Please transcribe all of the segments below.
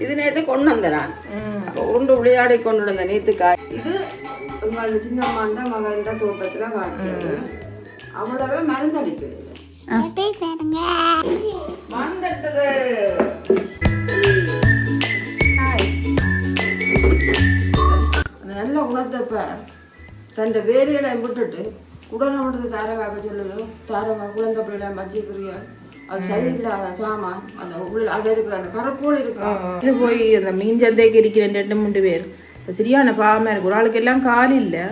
இது நேற்று கொண்டு வந்தேன் நான். அப்போ உருண்டு விளையாடி கொண்டு வந்த நேற்றுக்காய் இது உங்களோட சின்னம்மாண்ட மகன்ட தோட்டத்தில் காய்ச்சது. அவ்வளவே மருந்தடிக்குது. மருந்தட்டது நல்ல குணத்தைப்ப தன் வேலையில விட்டுட்டு குடலை மட்டும் தாரகாக்க சொல்லுது. தாரகா குழந்தை பிள்ளைல மச்சிக்கிறியா அது சரியில்லாத சாமான் அந்த உள்ள அது இருக்கிற அந்த கரப்போடு இருக்கு. போய் அந்த மீன் சந்தைக்கு இருக்கிற 2-3 பேர் சரியான பாவமா இருக்கு. ஒரு ஆளுக்கு எல்லாம் கால் இல்லை.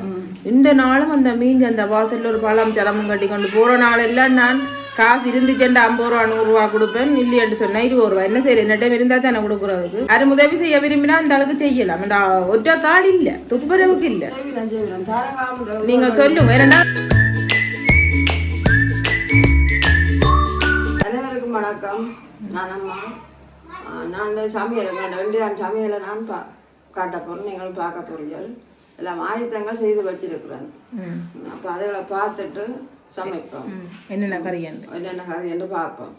இந்த நாளும் அந்த மீன் சந்தை வாசல்ல ஒரு பழம் சலமும் கட்டி கொண்டு போற நாள் எல்லாம் நான் காசு இருந்துச்சுண்டு 50 ரூபா 100 ரூபா கொடுப்பேன். இல்லையென்று சொன்னா 20 ரூபா. என்ன சரி என்னட்ட இருந்தா தானே கொடுக்குறதுக்கு. யாரும் உதவி செய்ய விரும்பினா அந்த அளவுக்கு செய்யலாம். அந்த ஒற்றை கால் இல்ல துப்புரவுக்கு இல்ல. நீங்க சொல்லுங்க. ஏன்னா அனைவருக்கும் வணக்கம். நான் அம்மா. நான் சமையல் 2 சமையலை நான் காட்ட போறேன். நீங்களும் பார்க்க போறீர்கள். எல்லாம் ஆயத்தங்கள் செய்து வச்சிருக்கிறேன். அப்போ அதுகளை பார்த்துட்டு சமைப்போம். என்னென்ன கறி என்று பார்ப்போம்.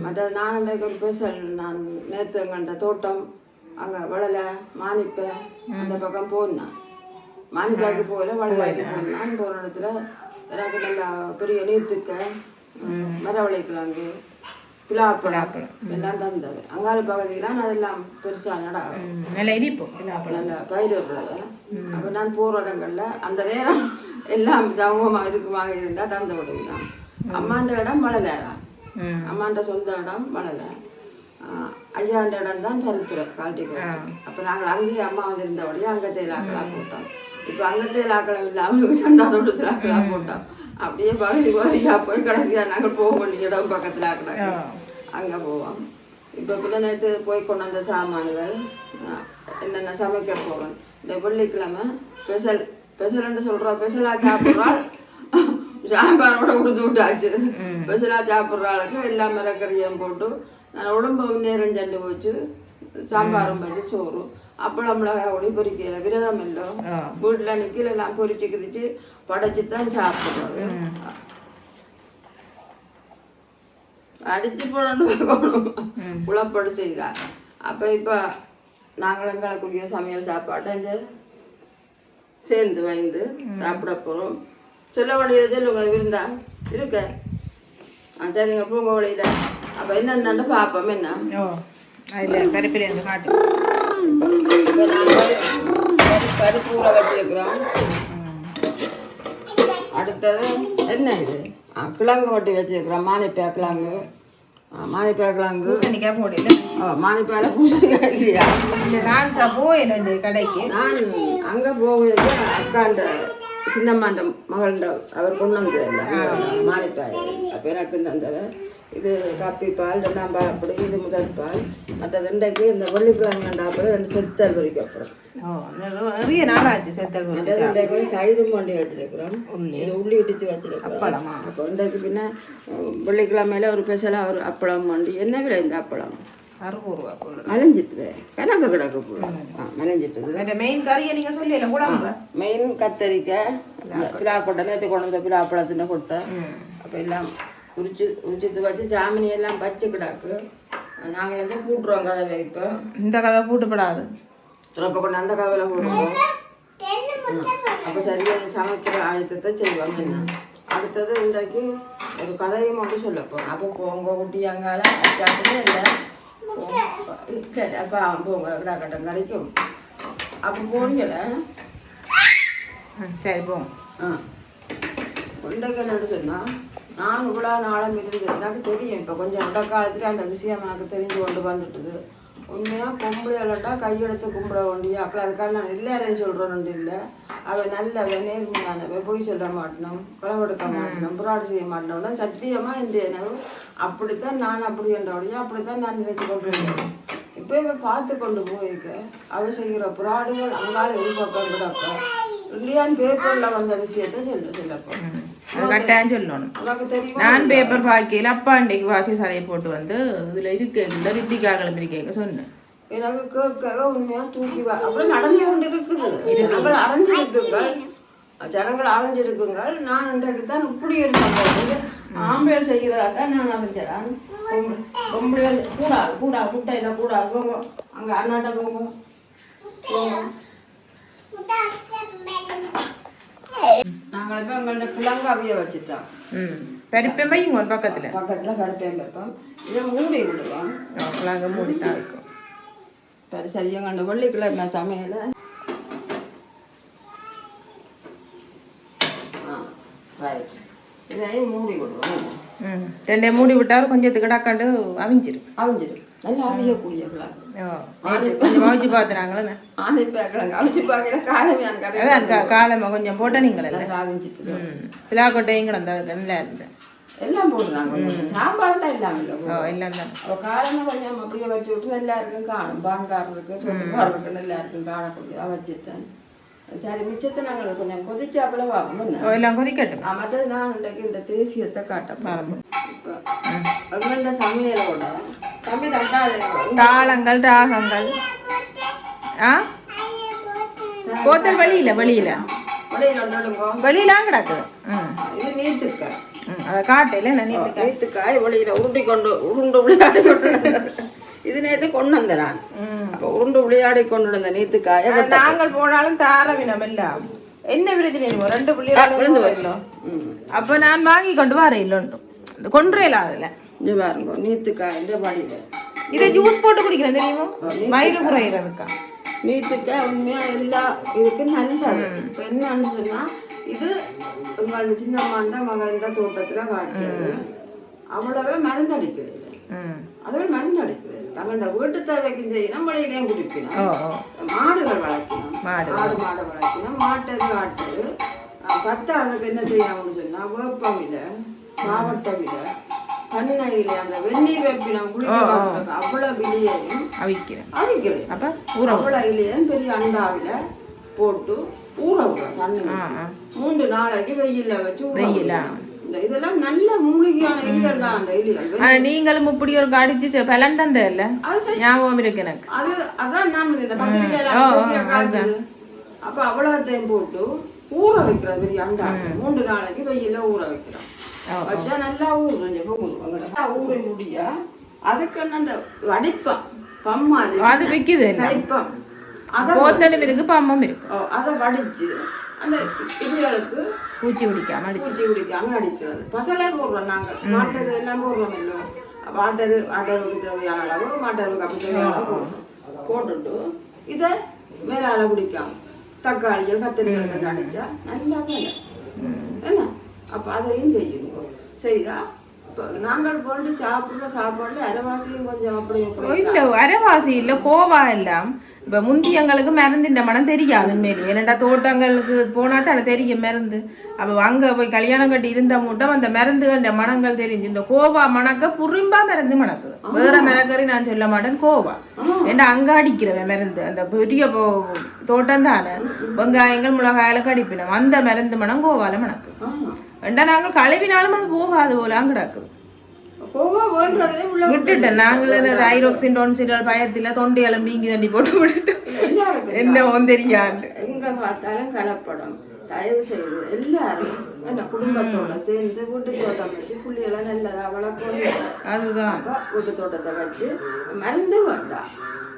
மற்றது நான் இன்றைக்கு ஒரு ஸ்பெஷல். நான் நேற்று எங்கள்கிட்ட தோட்டம் அங்கே வளலை மானிப்பை அந்த பக்கம் போனேன். மானிப்பாய்க்கு போகல வளலாய்க்கு போனேன். போன இடத்துல எனக்கு நல்லா பெரிய நீர்த்துக்க மரவளைக்கிழங்கு பிலாப்பழம் எல்லாம் தந்தது. அங்கால பகுதியெல்லாம் அதெல்லாம் பெருசாக நடாகும். நல்லா இனிப்போம் நல்லா பயிர். அப்போ நான் போகிற இடங்கள்ல அந்த நேரம் எல்லாம் ஜவமாக இருக்குமாக இருந்தால் தந்த விடுவிலாம். அம்மாண்ட இடம் வளலை தான். அம்மாண்ட சொந்த இடம் வளலை. ஐயாண்ட இடம் தான் பருத்துறை கால்ட்டிக்கு. அப்போ நாங்கள் அங்கேயே அம்மா வந்திருந்தபடியே அங்கத்தையில் ஆக்கலாக போட்டோம். இப்போ அங்கத்தையில் ஆக்கலாம் இல்லை அவங்களுக்கு சந்தாதோட்டத்தில் ஆக்கலாக போட்டோம். அப்படியே பகுதி பகுதியாக போய் கடைசியாக நாங்கள் போக வேண்டிய இடம் பக்கத்தில் ஆக்கலாங்க அங்கே போவோம். இப்போ பிள்ளை நேற்று போய் கொண்டு வந்த சாமான்கள் என்னென்ன சமைக்க போகிறோம். இந்த வெள்ளிக்கிழமை ஸ்பெஷல்ன்னு சொல்கிறோம். ஸ்பெஷலாக சாப்பிட்றாள் சாம்பாரோட கொடுத்து விட்டாச்சு. ஸ்பெஷலாக சாப்பிட்றாளுக்கு எல்லா மிரக்கறியும் போட்டு நான் உடம்பு நேரம் சண்டு போச்சு. சாம்பாரும் வச்சு சோறு அப்பளம் மிளகாய் ஒளி பொறிக்கல விரதம் இல்லை. வீட்டில் நிற்கல எல்லாம் பொறிச்சு கிதிச்சு படைச்சு தான் சாப்பிட்றது. அடிச்சு போடணும் குழப்படு செய்தார். அப்போ இப்போ நாங்கள் எங்களுக்குரிய சமையல் சாப்பாட்டை சேர்ந்து வாய்ந்து சாப்பிட போகிறோம். சொல்ல வேண்டியது சொல்லுங்க. விருந்தா இருக்க சரிங்க பூங்க வழியில். அப்போ என்னென்னு பார்ப்போம். என்ன பருப்பு ஊற வச்சிருக்கிறோம். அடுத்தது என்ன இது கிழங்கு வட்டி வச்சிருக்கிறோம். மானிப்பா கிழங்கு. மானிப்பா கிழங்கு மானிப்பால பூசணிக்காய் இல்லையா? நான் போயில கடைக்கு. நான் அங்கே போக அக்காண்ட சின்னம்மாண்ட மகள்கிட்ட அவர் கொண்டு வந்து மானிப்பாய். அப்போ எனக்கு தந்தவர். இது காப்பி பால் 2ஆம் பால் அப்படி. இது முதல் பால். மற்றது இன்றைக்கு இந்த வெள்ளிக்கிழமை 2 செத்தல் வரைக்கும் அப்புறம் நிறைய நாளாச்சு செத்தல். இன்றைக்கு தயிரும் வண்டி வச்சிருக்கிறோம். இது உள்ளி இடிச்சு வச்சிருக்கிறோம். அப்போ இன்றைக்கு பின்ன வெள்ளிக்கிழமையில ஒரு ஸ்பெஷலாக ஒரு அப்பளம் வண்டி. என்ன விலை இந்த அப்பளம்? 60 ரூபா. மலைஞ்சிட்டுது கணக்கு கிடக்கு மலைஞ்சிட்டுது. மெயின் கறியை நீங்க சொல்லல. மெயின் கத்தரிக்காய் பிலா கொட்டை நேற்று கொண்டு வந்த பிலா அப்பளத்தின கொட்டை. அப்போ எல்லாம் உரிச்சு வச்சு ஜாமினி எல்லாம் பச்சை கிடாக்கு. நாங்கள் வந்து கூட்டுருவோம் கதவை. இப்போ இந்த கதை கூட்டுப்படாது. துறப்ப கொண்டு அந்த கதவையில் கூட்டுருவோம். அப்போ சரியாக சமைக்கிற ஆயத்தத்தை செய்வோம். என்ன அடுத்தது இன்றைக்கு ஒரு கதையும் மட்டும் சொல்ல போகிறோம். அப்போ போங்க குட்டி அங்கால அச்சாட்டுமே இல்லை. அப்போ போங்க கிடாக்கட்டம் கிடைக்கும். அப்போ போனீங்கள சரி போங்க. இன்றைக்கு என்னன்னு சொன்னால் நான் இவ்வளோ நாளும் இருந்தது எனக்கு தெரியும். இப்போ கொஞ்சம் அந்த காலத்துல அந்த விஷயம் எனக்கு தெரிஞ்சு கொண்டு வந்துட்டுது. உண்மையாக பொம்பளையாலட்டா கையெடுத்து கும்பிட வேண்டிய அப்போ அதுக்காக நான் எல்லாரையும் சொல்கிறோன்னு இல்லை. அவள் நல்லவ நேர்மையானவ பொய் சொல்ல மாட்டணும் களவெடுக்க மாட்டணும் புறாடு செய்ய மாட்டோம்னா சத்தியமாக இந்த எனக்கு அப்படித்தான் நான் அப்படி என்றபடியா அப்படித்தான் நான் நினைத்து கொண்டு வந்தேன். இப்போ இவ பார்த்து கொண்டு போயிருக்க அவள் செய்கிற புறாடுகள் அங்கால உள்பக்கம் கிடக்க இந்தியான் பேப்பரில் வந்த விஷயத்த சொல்லப்போ கட்டாயம் சொல்லணும். நான் பேப்பர் பாக்கையில் அப்பா அன்றைக்கு வாசி சலையை போட்டு வந்து இதில் இருக்குங்க ரித்திகா கிளம்பிருக்கேங்க சொன்னேன். எனக்கு கேட்கவே உண்மையாக தூக்கி அப்புறம் நடந்து கொண்டு இருக்குது. ஜனங்கள் அரைஞ்சிருக்குங்கள். ஜனங்கள் அரைஞ்சிருக்குங்கள். நான் இன்றைக்கு தான் இப்படி ஒரு சம்பவம் ஆம்பளைகள் செய்கிறதாட்டா நான் அமைச்சேன். பொம்பளைகள் கூடாது முட்டையில் கூடாது போங்க, அங்கே அண்ணாட்ட போங்க போங்க. நாங்கள் இப்போ எங்கள்கிட்ட கிழங்காவிய வச்சுட்டோம். பருப்பேன் வைங்க பக்கத்தில் பருப்பேன் வைப்போம். இதை மூடி விடுவோம். கிழங்கு மூடி தான் வைக்கும். சரியா கண்ட வெள்ளிக்கிழமை சமையல இதையும் மூடி விடுவோம். ரெண்டே மூடி விட்டாலும் கொஞ்சத்துக்கு கிடாக்காண்டு அவிஞ்சிடும். நல்லா அவியக்கூடிய கிழங்கு. கொஞ்சம் அவிச்சு பார்த்துனாங்களே கிழங்கு அவிச்சு பார்க்கல காலமே காலமா கொஞ்சம் போட்ட நீங்களே அவிஞ்சிட்டு பிளாக்கொட்டையும் கிடந்தா அதுக்கு நல்லா இருந்தேன். எல்லாம் போடுறாங்க. சாம்பார்லாம் எல்லாம் இல்லை எல்லாம் தான். அப்போ காலமே கொஞ்சம் அப்படியே வச்சு விட்டு எல்லாருக்கும் காணும். பான்காரருக்கு சொத்துக்காரருக்கு எல்லாருக்கும் காணக்கூடிய வச்சுட்டேன். சரி மிச்சத்தை நாங்கள் கொஞ்சம் கொதிச்சாப்புல பார்ப்போம். எல்லாம் கொதிக்கட்டும். மற்றது நான் இன்றைக்கு இந்த தேசியத்தை காட்டப்போம். இப்போ எங்களோட சமையலோட கம்மி தாளங்கள் ராகங்கள் போத்தல் வெளியில வெளியிலாம் கிடக்குது. இது நீத்துக்காய். அதை காட்டையில நீத்துக்காய் வெளியில உருண்டு விளையாடி கொண்டு இது நேற்று கொண்டு வந்தேன் நான். அப்போ உருண்டு விளையாடி கொண்டு வந்த நீத்துக்காய நாங்கள் போனாலும் தாரவினம் எல்லாம் என்ன பிரச்சனை 2 பிள்ளைகள் விழுந்து வரணும். அப்ப நான் வாங்கி கொண்டு வர இல்லைன்னு கொன்றேல அதுல இங்க பாருங்க நீத்துக்காய் வழியில இதை ஜூஸ் போட்டு குடிக்கிறேன் தெரியுமா, வயிறு குறையிறதுக்கா. நீத்துக்காய் உண்மையா எல்லா இதுக்கு நல்லது. இப்ப என்னன்னு சொன்னா இது உங்களோட சின்னம்மாண்ட மகள்கிட்ட தோட்டத்துல காய்ச்சது. அவ்வளவே மருந்து அடிக்கிறது. அதுவே மருந்து அடிக்கிறது. தங்களோட வீட்டு தேவைக்கு செய்யணும். மழையிலையும் குடிக்கணும். மாடுகள் வளர்க்கணும். மாடு வளர்க்கணும். மாட்டை காட்டு 10 அதுக்கு என்ன செய்யணும்னு சொன்னா வேப்பமில மாவட்டமில கண்ணையில அந்த வெந்நீர் வேப்பினம் குளிக்க அவ்வளவு விலையையும் அவிக்கிறேன். அவ்வளவு இலையும் பெரிய அண்டாவில போட்டு ஊற விடும். தண்ணி 3 நாளைக்கு வெயில வச்சு வெயில. இதெல்லாம் நல்ல மூலிகையான இலைகள் தான். அந்த இலைகள் நீங்களும் இப்படி ஒரு கடிச்சு பலன் தந்த இல்ல ஞாபகம் இருக்கு எனக்கு. அதான் நான் இந்த கத்திரிக்காய் அப்ப அவ்வளோத்தையும் போட்டு ஊற வைக்கிறோம். பெரிய அண்டா 3 நாளைக்கு வெயில ஊற வைக்கிறோம். வச்சா நல்லா ஊறி முடிய அதுக்கு அந்த வடிப்பம் பம்மா அது வைக்குது கைப்பம் போத்தலும் இருக்கு பம்மம் இருக்கு. அதை வடிச்சு அந்த இதுகளுக்கு பூச்சி பிடிக்காம அடிக்கிறது. பசலை போடுறோம் நாங்கள். மாட்டரு எல்லாம் போடுறோம். இல்லை ஆட்டருக்கு தேவையான அளவு மாட்டருக்கு அப்படி தேவையான அளவு போட்டுட்டு இதை மேலால பிடிக்காம தக்காளிகள் கத்திரிக்காய்கள் அடிச்சா நல்லா வேலை என்ன. அப்போ அதையும் செய்யணும். செய்தா நாங்கள் போட்டு சாப்பிட்ற சாப்பாடுல அரைவாசியும் கொஞ்சம் அப்படி இல்லை அரைவாசி இல்லை கோவா எல்லாம். இப்போ முந்தியங்களுக்கு மருந்துன்ற மனம் தெரியாது உண்மையிலே. ஏன்னாடா தோட்டங்களுக்கு போனால் தானே தெரியும் மருந்து. அப்போ அங்கே போய் கல்யாணம் கட்டி இருந்த மூட்டம் அந்த மருந்துன்ற மனங்கள் தெரிஞ்சு. இந்த கோவா மணக்க புரிம்பா மருந்து மணக்குது. வேற மிளகறி நான் சொல்ல மாட்டேன் கோவா. ஏன்னா அங்கே அடிக்கிறவன் மருந்து அந்த பெரிய தோட்டம் தானே வெங்காயங்கள் மிளகாயில கடிப்பினோம். அந்த மருந்து மனம் கோவால மணக்குது. ஏண்டா நாங்கள் கழுவினாலும் அது போகாது போலாம் கிடக்குது. விட்டுட்டேன் நாங்கள் தைரோக்சின் டோன்சிடல் பயத்துல தொண்டி எலும்பி தண்டி போட்டு விட்டுட்டோம். என்ன தெரியாது. எங்க பார்த்தாலும் கலப்படம். தயவு செய்து எல்லாரும் என்ன குடும்பத்தோட சேர்ந்து வீட்டு தோட்டம் வச்சு புள்ளிகளை நல்லதா வளர்க்கணும். அதுதான் வீட்டு தோட்டத்தை வச்சு மருந்து வேண்டாம்.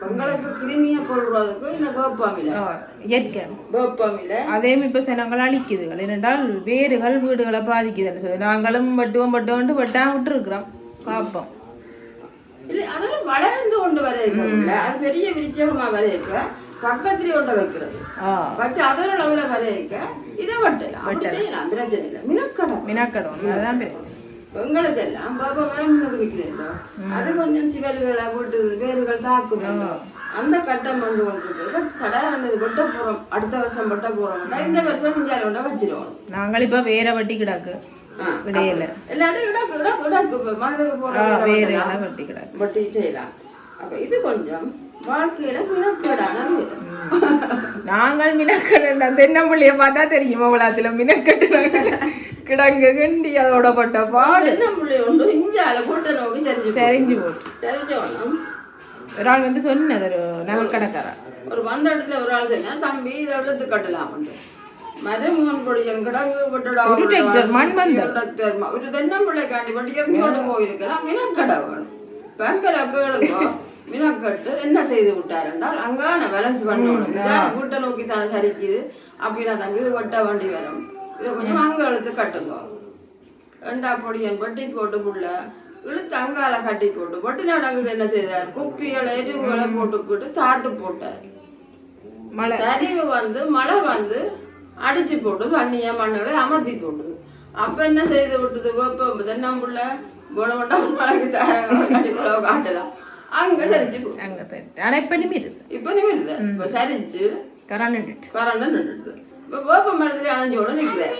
உங்களுக்கு கிருமியை கொள்றதுக்கு இந்த வேப்பமில இயற்கை வேப்பமில அதே இப்ப சிலங்கள் அழிக்குதுகள். ஏனென்றால் வேறுகள் வீடுகளை பாதிக்குதுன்னு சொல்லி நாங்களும் வெட்டுவோம் வெட்டாம விட்டுருக்குறோம். பார்ப்போம். இல்லை அதெல்லாம் வளர்ந்து கொண்டு வர அது பெரிய விருட்சகமா வரைக்க பக்கத்திலே கொண்டு வைக்கிறது வச்சு அதோட அளவுல வரைக்க இதை வெட்டலாம். பிரச்சனை இல்லை. மினக்கடம் அதுதான் எங்களுக்கு எல்லாம் பாபா மரம் விற்கிறீங்களோ அது கொஞ்சம் சிவல்களை போட்டு வேறுகள் தாக்குதோ அந்த கட்டம் வந்து கொண்டு சடாரணது வெட்ட போறோம். அடுத்த வருஷம் வெட்ட போறோம்னா இந்த வருஷம் இந்தியாவில் கொண்டா வச்சிருவோம். நாங்கள் இப்ப வேற வட்டி கிடக்கு கிடையல எல்லாத்தையும் மனதுக்கு போற வட்டி செய்யலாம். அப்ப இது கொஞ்சம் வாழ்க்கையில மினக்கடானது. நாங்கள் மினக்கடா தென்னம்பிள்ளைய பார்த்தா தெரியும். உலகத்துல மினக்கட்டு கிடங்கு கிண்டி அதோட பட்ட பாடு தென்னம்பிள்ளை உண்டு. இஞ்சால போட்ட நோக்கி சரிஞ்சு போட்டு சரிஞ்சோம். ஒரு ஆள் வந்து சொன்னது ஒரு நகை கடைக்காரன் ஒரு வந்த இடத்துல ஒரு ஆள் சொன்னா தம்பி இதை விழுத்து கட்டலாம். മരമോൻ പൊടിയൻ കിടങ്ങ് വിട്ടിടാൻ ഒരു തെന്നമ്പിള്ളേക്കാണ്ടി പൊടിയറിഞ്ഞോട്ട് പോയിരിക്കണം മിനക്കട വേണം പെമ്പല കേളുമ്പോ மினக்கட்டு என்ன செய்து விட்டாருண்டால் அங்கான பேலன்ஸ் பண்ணணும் வீட்டை நோக்கி தானே சரிக்குது அப்படின்னா தம்பி வெட்ட வண்டி வரும் இதை கொஞ்சம் அங்க இழுத்து கட்டுங்க ரெண்டா பொடியன் வட்டி போட்டு புள்ள இழுத்து அங்கால கட்டி போட்டு வட்டி நடங்குக்கு என்ன செய்தார் குப்பிகளை எரிவுகளை போட்டுக்கிட்டு தாட்டு போட்டார் சரிவு வந்து மழை வந்து அடிச்சு போட்டு தண்ணிய மண்ணுகளை அமர்த்தி போட்டு அப்ப என்ன செய்து விட்டது வெப்பம் தென்னம்புள்ள போனவட்டா மழைக்கு தயாராக கட்டி குழவை காட்டலாம் அங்க சரிச்சு இப்ப நிமிருது இப்ப சரிச்சு கரண்ட் நின்றுது இப்ப வேப்ப மரத்துல அணைஞ்சோட நிக்கிறேன்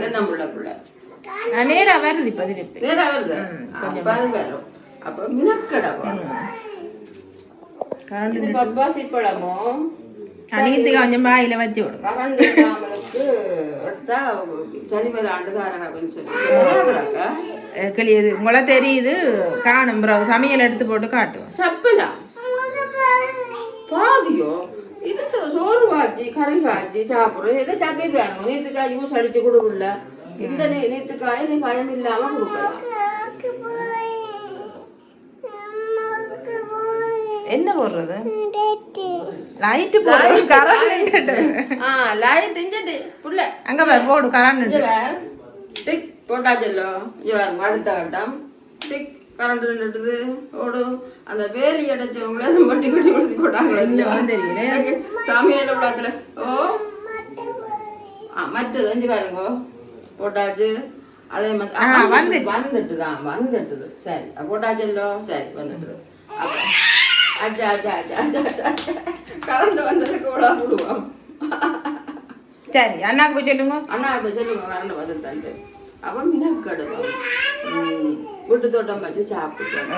தென்னம்புள்ள புள்ள நேரா வருது இப்ப நேரா வருது அப்ப அது வரும் அப்ப மினக்கடை இது பப்பாசி பழமோ அணியத்துக்கு கொஞ்சம் வாயில வச்சு விடும் கரண்ட் நம்மளுக்கு எடுத்தா சரி வர ஆண்டு தாரங்க அப்படின்னு சொல்லி கிளியது உங்களை தெரியுது காணும் சமையல் எடுத்து போட்டு காட்டுவோம் சப்பலா பாதியோ இது சோறு வாச்சி கறி வாச்சி சாப்பிடுறோம் எதை சப்பி வேணும் நீத்துக்காய் யூஸ் அடிச்சு கொடுக்கல இந்த நீத்துக்காய நீ பயம் இல்லாம கொடுக்கலாம் என்ன போடுறது லைட் போடு கரண்ட் லைட் இஞ்சடி புள்ள அங்க போடு கரண்ட் டிக் போட்டாச்சல்லோ இங்க அடுத்த கட்டம் டிக் கரண்ட் நின்றுது ஓடு அந்த வேலி அடைச்சவங்கள மட்டி குட்டி குடிச்சு போட்டாங்களோ தெரியல எனக்கு சமையல் உள்ளத்துல ஓ மற்றது அஞ்சு பாருங்க போட்டாச்சு அதே மாதிரி வந்துட்டுது சரி போட்டாச்சல்லோ சரி வந்துட்டுது அச்சா அச்சா அச்சா அச்சா கரண்ட் வந்ததுக்கு இவ்வளோ போடுவோம் சரி அண்ணாக்கு போய் சொல்லுங்க கரண்ட் வந்துட்டு அப்புறம் மினக்கடுவோம் வீட்டு தோட்டம் வச்சு சாப்பிட்டோம்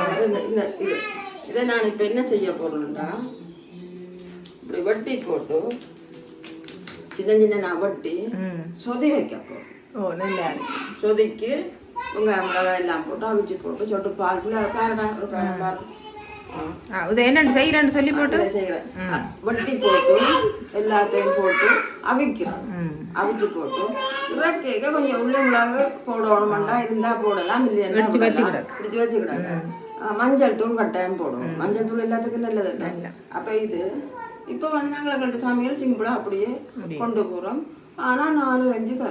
இதை நான் இப்போ என்ன செய்ய போறேன்டா இப்படி வட்டி போட்டு சின்ன சின்ன நான் வட்டி சொதி வைக்க போறேன் ஓ நல்லா இருக்கு சொதிக்கு வெங்காயம் எல்லாம் போட்டு அவிச்சு போட்டு சொட்டு பால் காரடா பாரு இது என்னன்னு செய்யறேன்னு சொல்லி போட்டு வட்டி போட்டு எல்லாத்தையும் போட்டு அவிக்கிறோம் அவிச்சு போட்டு இறக்க கொஞ்சம் உள்ள மிளகு போடணும்னா இருந்தா போடலாம் இல்லையா இடிச்சு வச்சுக்கிடாங்க மஞ்சள் தூள் கட்டாயம் போடுவோம் மஞ்சள் தூள் எல்லாத்துக்கும் நல்லது இல்லை அப்ப இது இப்ப வந்து நாங்கள் ரெண்டு சமையல் சிம்பிளா அப்படியே கொண்டு போறோம் ஆனா 4-5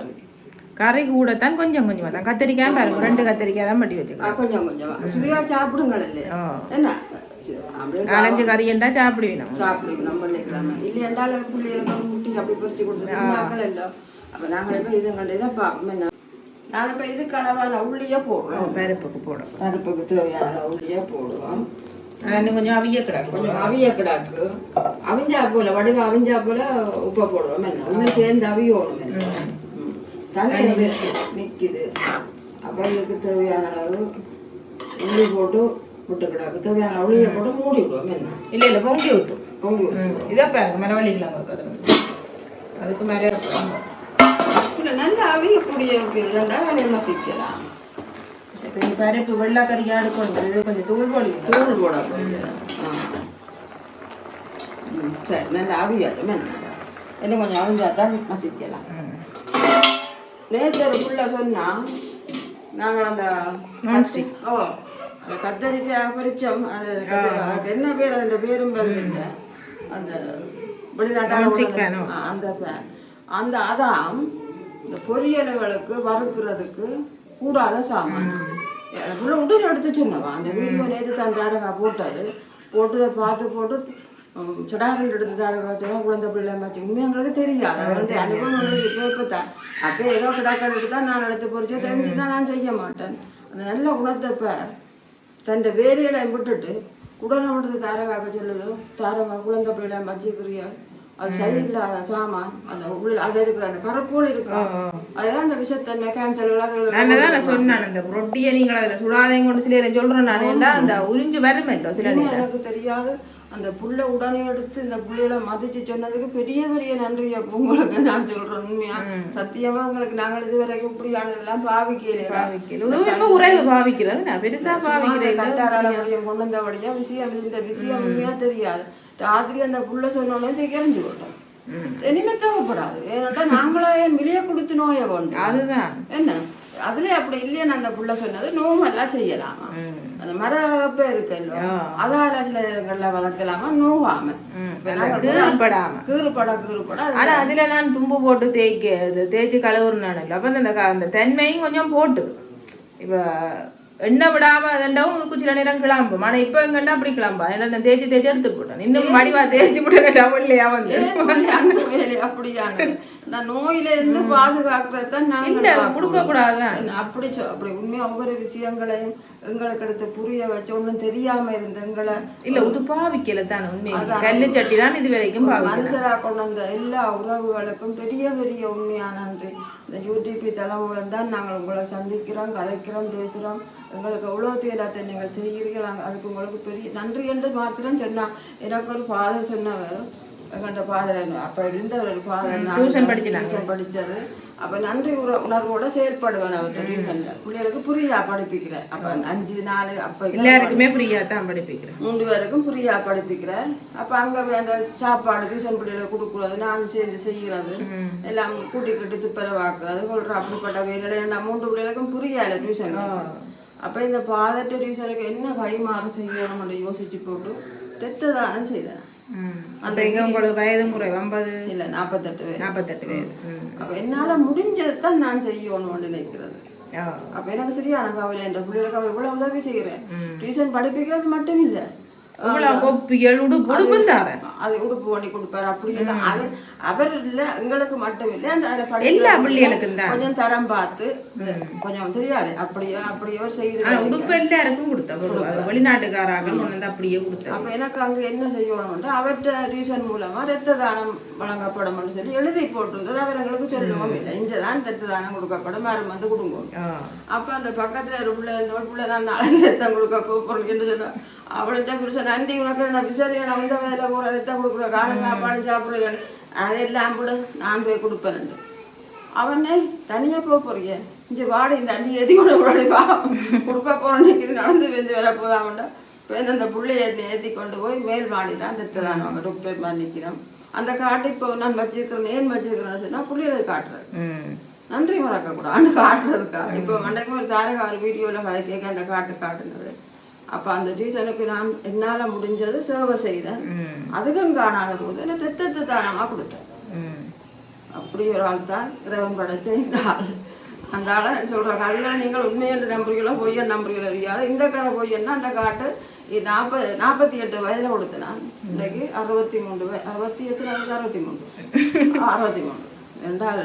கறி கூடத்தான் கொஞ்சம் கொஞ்சமா தான் கத்திரிக்காய் பாருங்க 2 கத்திரிக்காய் தான் பட்டி வச்சுக்கலாம் கொஞ்சம் கொஞ்சமா சுவையா சாப்பிடுங்கள் இல்லையா என்ன 4-5 கறி என்றா சாப்பிடுவீங்க நம்ம நினைக்கிறாங்க இல்லையாண்டால பிள்ளைகளுக்கு முட்டி அப்படி பறிச்சு கொடுத்து எல்லாம் அப்ப நாங்கள் இப்ப இதுங்களை தான் பார்ப்போம் என்ன நாங்கள் இப்ப இது கலவான உள்ளியே போடுறோம் பருப்புக்கு தேவையான உள்ளியே போடுவோம் கொஞ்சம் அவிய கிடாக்கு அவிஞ்சா போல வடிவ அவிஞ்சா போல உப்பை போடுவோம் என்ன உள்ளி சேர்ந்து அவியோணும் தண்ணி நிற்கிது அப்போ இதுக்கு தேவையான அளவு உள்ளி போட்டு விட்டு கிடாக்கு தேவையான உள்ளியை போட்டு மூடி விடுவோம் என்ன இல்லை பொங்கி ஊற்றும் இதை பாருங்க மரவள்ளி இல்லாமல் அதுக்கு மேலே இல்லை நல்லா அவியக்கூடிய இதெல்லாம் வேலையை மசிக்கலாம் இப்போ இந்த பருப்பு வெள்ளாக்கறிக்காக எடுக்கணும் கொஞ்சம் தூள் போட சரி நல்லா அவியாட்டும் என்ன கொஞ்சம் அவிஞ்சா தான் மசிக்கலாம் நேச்சருக்குள்ள சொன்னா நாங்கள் அந்த அந்த கத்தரிக்காய் பொரிச்சோம் அது என்ன பேர் அந்த பேரும் வருது அந்த வெளிநாட்டு அந்த அந்த அதான் இந்த பொரியல்களுக்கு வறுக்கிறதுக்கு கூடாத சாமான் உடனே எடுத்து சொன்னவா அந்த வீடியோ நேற்று தான் தாரகா போட்டது போட்டு போட்டு சுடாரன் எடுத்து தாரகா குழந்தை பிள்ளை வச்சு உண்மை எங்களுக்கு தெரியாது அது வந்து அனுபவம் இப்போ தான் அப்போ ஏதோ கிடாக்கள் எடுத்து தான் நான் எடுத்து பொறிச்சோ தெரிஞ்சுதான் நான் செய்ய மாட்டேன் அந்த நல்ல குணத்தை தன் வேலையில விட்டுட்டு உடனே எடுத்து தாரகாக்க சொல்லுது தாரகா குழந்தை பிள்ளை வச்சுக்கிறியா அது சரியில்லாத சாமான் அந்த உள்ள அது இருக்கிற அந்த கரப்போல் இருக்கு அதெல்லாம் அந்த விஷத்தன்மை கேன்சர் சொன்னேன் அந்த ரொட்டியை நீங்கள் அதில் சுடாதையும் கொண்டு சில சொல்றேன் நான் அந்த உறிஞ்சு வரும் சில எனக்கு தெரியாது அந்த புள்ள உடனே எடுத்து இந்த புள்ளையில மதிச்சு சொன்னதுக்கு பெரிய பெரிய நன்றி அப்போ உங்களுக்கு நான் சொல்றேன் உண்மையா சத்தியமா உங்களுக்கு நாங்கள் இதுவரைக்கும் இப்படியானதெல்லாம் பாவிக்கல உறவு பாவிக்கிறது நான் பெருசா பாவிக்கிறேன் கொண்டு வந்தபடியா விஷயம் இந்த விஷயம் உண்மையா தெரியாது ராத்திரி அந்த புள்ள சொன்னோடனே தெரிஞ்சு போட்டோம் இனிமே தேவைப்படாது. ஏன்னா நாங்களே வெளியே கொடுத்து நோயை வேண்டும். அதுதான் என்ன அதுல அப்படி இல்லையா அந்த புள்ள சொன்னது நோவெல்லாம் செய்யலாமா அந்த மரப்ப இருக்குல்ல அதால சில இடங்கள்ல வளர்க்கலாமா நோவாம கீறுபட ஆனா அதுல நான் தும்பு போட்டு தேய்ச்சி கழுவுறேன். அப்ப அந்த தன்மையும் கொஞ்சம் போட்டு இப்ப எண்ணெய் விடாம அதண்டாவும் சில நேரம் கிளம்பும். ஆனா இப்ப எங்கன்னா அப்படி கிளம்பா ஏன்னா தேய்ச்சி எடுத்து போட்டேன். இன்னும் வடிவா தேய்ச்சி போட்டேன் இல்லையா வந்து அந்த வேலை அப்படியான நோயில இருந்து பாதுகாக்கிறதான் நாங்க கொடுக்க கூடாதுதான். அப்படி உண்மையா ஒவ்வொரு விஷயங்களையும் எங்களுக்கு எடுத்து புரிய வச்சு ஒண்ணும் தெரியாம இருந்த எங்களை இல்ல உடுப்பாவிக்கல தான் உண்மையா கல்லு சட்டி தான் இது வரைக்கும் மனுஷரா கொண்டு வந்த எல்லா உறவுகளுக்கும் பெரிய பெரிய உண்மையான நன்றி. இந்த யூடியூப் தலைமுறை தான் நாங்கள் உங்களை சந்திக்கிறோம், கதைக்கிறோம், பேசுறோம். எங்களுக்கு எவ்வளவு தேராத்தை நீங்கள் செய்கிறீர்கள். அதுக்கு உங்களுக்கு பெரிய நன்றி என்று மாத்திரம் சொன்னா. எனக்கு ஒரு ஃபாதர் சொன்னவர் எங்கள்கிட்ட ஃபாதர் அப்ப இருந்தவர் ஒரு ஃபாதர் டியூஷன் படிச்சது. அப்ப நன்றி உணர்வோட செயல்படுவேன். அவர்கிட்ட டியூஷன்ல பிள்ளைகளுக்கு புரியா படிப்பிக்கிறேன். அப்ப 5 4 அப்ப எல்லாருக்குமே புரியா தான் படிப்பிக்கிறேன். 3 பேருக்கும் புரியா படிப்பிக்கிறேன். அப்ப அங்க அந்த சாப்பாடு டியூஷன் பிள்ளைகளை கொடுக்குறது நான் சேர்ந்து செய்கிறது எல்லாம் கூட்டிக்கிட்டு துப்புரவாக்குறது சொல்றேன். அப்படிப்பட்ட வேலை 3 பிள்ளைகளுக்கும் புரியாது டியூஷன். அப்ப இந்த பாதட்ட டியூஷனுக்கு என்ன கைமாறு செய்யணும்னு யோசிச்சு போட்டு ரத்த தானம் செய்தேன். அந்த உங்களுக்கு வயதும் குறை 50 இல்ல 48 வயது. அப்ப என்னால முடிஞ்சதான் நான் செய்யணும்னு நினைக்கிறது. அப்ப எனக்கு சரியான கவலை. என்ற பிள்ளைகளுக்கு அவர் இவ்வளவு உதவி செய்யறேன். டியூஷன் படிப்பிக்கிறது மட்டும் இல்ல அது உடுப்பு பண்ணி கொடுப்பாரு. அப்படி எல்லாம் அது அவர் இல்ல எங்களுக்கு மட்டும் இல்ல அந்த கொஞ்சம் தரம் பார்த்து கொஞ்சம் தெரியாது அப்படியே அவர் செய்து உடுப்பு எல்லாருக்கும் கொடுத்தாரு. வெளிநாட்டுக்காராக அப்படியே கொடுத்தாரு. அப்ப எனக்கு அங்க என்ன செய்யணும் அவர்கிட்ட டியூஷன் மூலமா ரத்த தானம் வழங்கப்படும் சொல்லி எழுதி போட்டிருந்தது. அவர் எங்களுக்கு சொல்லவும் இல்லை இங்கதான் ரத்த தானம் கொடுக்கப்படும் யாரும் வந்து கொடுங்க. அப்ப அந்த பக்கத்துல ஒரு பிள்ளை தான் நாளைக்கு ரத்தம் கொடுக்க போறோம்னு சொல்லுவேன். அவள்கிட்ட புருஷன் நன்றி உனக்கு நான் விசாரியா நான் வந்த வேலை போற ரத்தம் கொடுக்குற காலை சாப்பாடு சாப்பிடுறேன் அதெல்லாம் கூட நான் போய் கொடுப்பேன். அவனே தனியா போறீங்க இங்க வாடி இந்த அண்ணி எதி கூட வா கொடுக்க போறேன் இது நடந்து வெந்து வேலை போதாமண்டா. இப்போ அந்த பிள்ளைய ஏற்றி கொண்டு போய் மேல் மாடிதான் ரத்த தானம் டாக்டர் மாதிரி நிற்கிறோம். அந்த காட்டு இப்போ நான் வச்சிருக்கிறேன் ஏன் வச்சிருக்கிறேன்னு சொன்னா பிள்ளைகளுக்கு காட்டுறேன். நன்றி மறக்க கூடாது காட்டுறதுக்கா. இப்போ மண்டைக்கு ஒரு தாரகா ஒரு வீடியோல கதை கேட்க அந்த காட்டுனது. அப்ப அந்த டியூஷனுக்கு நான் என்னால முடிஞ்சது சேவை செய்தேன். அதுக்கும் காணாத போது என்ன ரத்தத்தை தானமா கொடுத்தேன். அப்படி ஒரு ஆள் தான் இறைவன் படைச்ச இந்த ஆள். அந்த ஆளை சொல்றாங்க அதுல நீங்கள் உண்மையென்று நம்புறீங்களோ பொய்யன் நம்புறீங்களோ தெரியாது. இந்த கடை பொய்யன்னா அந்த காட்டு 48 வயதுல கொடுத்தேன் நான். இன்னைக்கு 63 என்றால்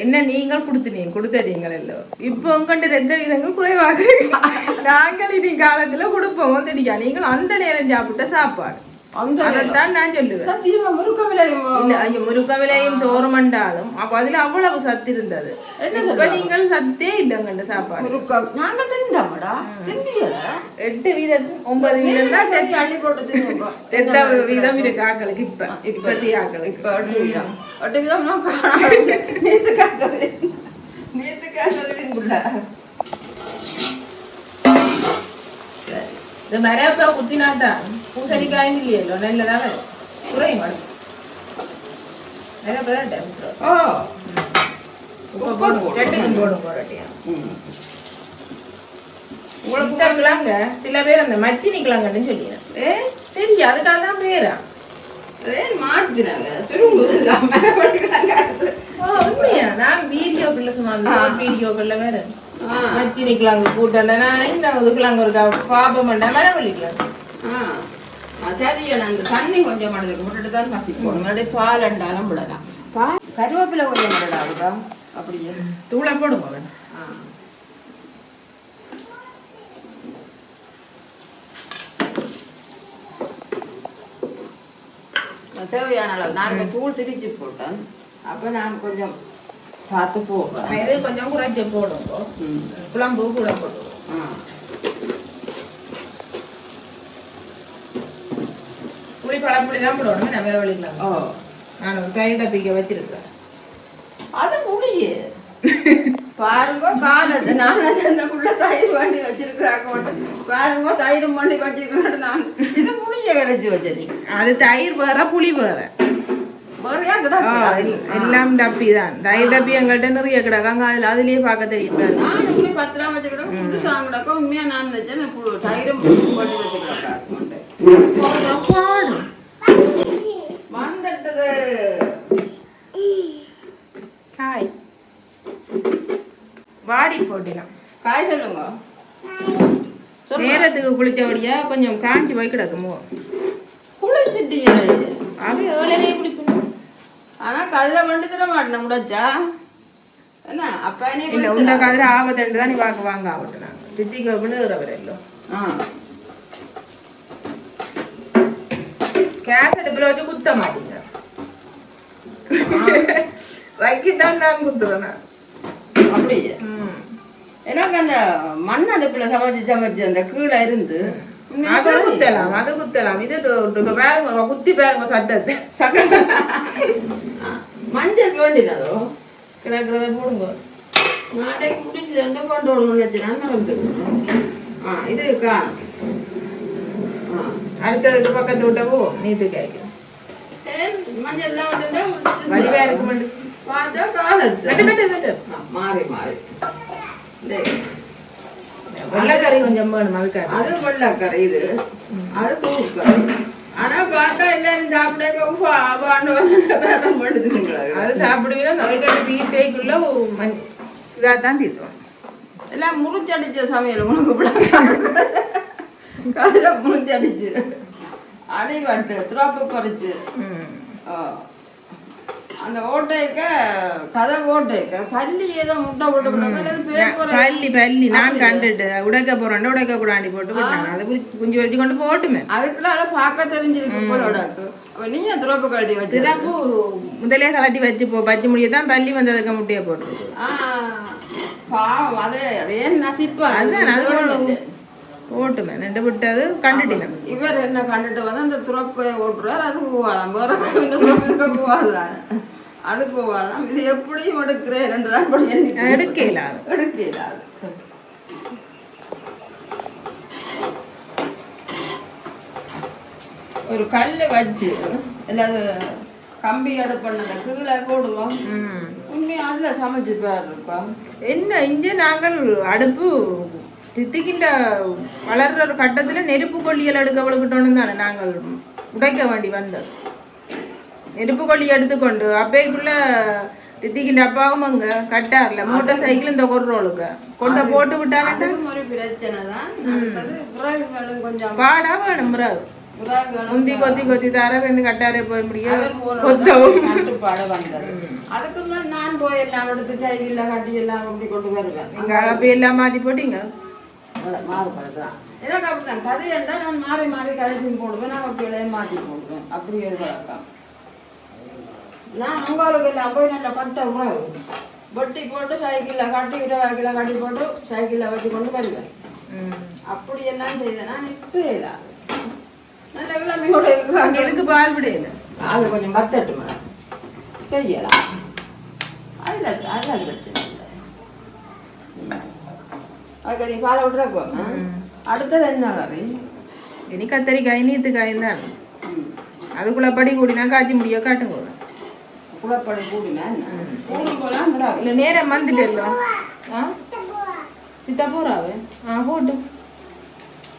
என்ன நீங்கள் கொடுத்தீங்கள் எல்லாம். இப்போ உங்கள்கிட்ட ரத்த விதங்கள் குறைவாக நாங்கள் இனி காலத்துல கொடுப்போம் தெரியா. நீங்கள் அந்த நேரம் சாப்பிட்ட சாப்பாடு அதைத்தான் நான் சொல்லுவேன். முருக்க விலையும் தோரமண்டாலும் அப்ப அதுல அவ்வளவு சத்து இருந்தது. இப்ப நீங்கள் சத்தே இல்லைங்க சாப்பாடு. 8 வீதம் 9 வீதம் தான் சரி அள்ளி போட்டு 8 வீதம் இருக்கு ஆக்களுக்கு. இப்பத்தி ஆக்களுக்கு 8 வீதம் 8 வீதம் இந்த மரப்பா குத்தினாதான் பூசணிக்காயும் இல்லையோ நல்லதான் வரும் குறையும் வரும். கிழங்க சில பேர் அந்த மச்சி நிக்கலாங்கன்னு சொல்லிடுறேன். தெரிஞ்சு அதுக்காக தான் பேரா நான் வீடியோக்குள்ள சும்மா வீடியோக்குள்ள வேற மச்சி நிக்கலாங்க கூட்டல நான் இன்னும் ஒரு பாபம் பண்ண மரம் வலிக்கலாம். சரியா அந்த தண்ணி கொஞ்சம் மடதுக்கு போட்டுட்டு தான் மசிக்கு போடணும். பால் அண்டாலும் விடலாம். கருவேப்பிலை கொஞ்சம் விடலாவுதா அப்படியே தூளை போடுங்க. தேவையான அளவு நான் தூள் திரிச்சு போட்டேன். அப்ப நான் கொஞ்சம் பார்த்து போடுறேன். இது கொஞ்சம் குறைச்சி போடுங்க. குழம்பு கூட போடுவோம். புளி பழப்புளி தான் போடணும். நான் வேற வழிக்கலாம். நான் தயிர் டப்பிக்க வச்சிருக்கேன். அது புளியே பாருங்க காலத்தை நான் அந்த தயிர் வண்டி வச்சிருக்காக்க பாருங்க தயிர் வண்டி வச்சிருக்கேன். நான் இது புளிய கரைச்சி வச்சிருக்கேன். அது தயிர் வேற புளி வேற. வேறையா கிடக்கு எல்லாம் டப்பி தான் தயிர் டப்பி எங்கள்கிட்ட நிறைய கிடக்காங்க அதுலயே பார்க்க தெரியும் நான் இப்படி 10 ரூபா வச்சு கிடக்கும் புதுசா கிடக்கும் உண்மையா நான் நினைச்சேன் தயிரும் போட்டு வச்சு கிடக்காரு வந்துட்டது காய் வாடி போட்டிலாம் காய் சொல்லுங்க நேரத்துக்கு குளிச்சபடியா கொஞ்சம் காஞ்சி போய் கிடக்குமோ குளிச்சுட்டீங்க அவன் ஏழையே குளிக்கணும் ஆனா கதிரை வண்டி தர மாட்டேன் முடிச்சா என்ன அப்ப இல்ல உண்ட கதிரை ஆபத்துண்டு தான் நீ வாங்க ஆகட்டும் நாங்க தித்திக்க விழுகிறவர் இல்லோ கேஸ் அடுப்புல வச்சு குத்த மாட்டீங்க வைக்கிதான் நான் குத்துறேன் அப்படியே எனக்கு அந்த மண் அடுப்புல சமைச்சு அந்த கீழே இருந்து அது குத்தலாம் இது பாருங்க குத்தி பாருங்க சத்தத்தை மஞ்சள் வேண்டியதோ கிடக்குறத போடுங்க நாளைக்கு முடிச்சு ரெண்டு கொண்டு ஒண்ணு மறந்து இது காணும் அடுத்ததுக்கு பக்கத்து விட்டவோ நீட்டு காய்க்கும் மஞ்சள் எல்லாம் வடிவா இருக்கு பார்த்தா காலத்து மாறி வெள்ளக்கறி கொஞ்சம் வேணும் அதுக்காக அது வெள்ளக்கறி இது அது தூக்கறி ஆனா பார்த்தா எல்லாரும் சாப்பிட அது சாப்பிடுவீங்க நோய்க்காட்டு தீர்த்தேக்குள்ள இதாதான் தீர்த்தோம் எல்லாம் முறிச்சடிச்ச சமையல் உனக்கு காலையில முறிச்சடிச்சு அடிபட்டு துரோப்பு பறிச்சு அந்த ஓட்டைக்க கதை ஓட்டைக்க பள்ளி ஏதோ முட்டை போட்டு பள்ளி நான் கண்டுட்டு உடைக்க போறேன் உடைக்க கூடாண்டி போட்டு விட்டாங்க அதை குஞ்சு வச்சு கொண்டு போட்டுமே அதுக்குள்ள பார்க்க தெரிஞ்சிருக்கு போல உடக்கு நீங்க துரோப்பு கழட்டி வச்சு திறப்பு முதலே கலட்டி வச்சு பச்சை முடியதான் பள்ளி வந்ததுக்கு முட்டையை போட்டு பாவம் அதே நசிப்பா அதுதான் அது ஓட்டுமே ரெண்டு விட்டது கண்டுட்டினேன் இவர் என்ன கண்டுட்டு வந்து அந்த துறப்பை ஓட்டுறாரு அது போவாதான் வேற துறப்புக்கு போவாதான் அது போவாதான் இது எப்படியும் எடுக்கிறேன் ரெண்டு தான் படி எடுக்கலாது ஒரு கல்லு வச்சு எல்லாது கம்பி அடுப்பண்ணத கீழே போடுவோம் உண்மையா அதுல சமைச்சு பேர் இருக்கோம் என்ன இங்கே நாங்கள் அடுப்பு தித்திக்கின்ற வளர்ற ஒரு கட்டத்துல நெருப்பு கொல்லியல் எடுக்க விழுக்கிட்டோன்னு தானே நாங்கள் உடைக்க வேண்டி வந்தோம் நெருப்பு கொல்லி எடுத்துக்கொண்டு அப்பைக்குள்ள தித்திக்கின்ற அப்பாவும் அங்க கட்டார்ல மோட்டார் சைக்கிள் இந்த கொர்ரோளுக்கு கொண்ட போட்டு விட்டாங்க ஒரு பிரச்சனை தான் கொஞ்சம் பாடா வேணும் பிறகு முந்தி கொத்தி தர வேண்டு கட்டாரே போய் முடியும் பாட வந்தது அதுக்கு மேல நான் போய் எல்லாம் எடுத்து சைக்கிள்ல கட்டி எல்லாம் அப்படி கொண்டு வருவேன் நீங்க அப்ப எல்லாம் மாத்தி போட்டீங்க மாறுபடுதான் எனக்கு அப்படித்தான் கதையண்டா நான் மாறி கதைச்சும் போடுவேன் நான் அப்படியே மாற்றி போடுவேன் அப்படி ஒரு வழக்கம் நான் உங்களுக்கு எல்லாம் போய் நல்லா கட்ட உணவு வெட்டி போட்டு சைக்கிள்ல கட்டி விட வாக்கில கட்டி போட்டு சைக்கிள்ல வச்சு கொண்டு வருவேன் அப்படி எல்லாம் செய்தேன் நான் இப்ப இல்லை நல்ல கிழமையோட இருக்கிறாங்க எதுக்கு பால் விடையில அது கொஞ்சம் பத்தட்டு மேடம் செய்யலாம் அதில் பிரச்சனை இல்லை அதுக்கு நீ பாலை விட்டுறப்போ அடுத்தது என்ன கறி இனி கத்தரிக்காய் நீத்துக்காயும் தான் அது குளப்படி கூடினா காய்ச்சி முடிய காட்டுங்க குளப்படி கூடினா கூடும் போலாம் இல்லை நேரம் வந்துட்டு சித்தா போறாவே போட்டு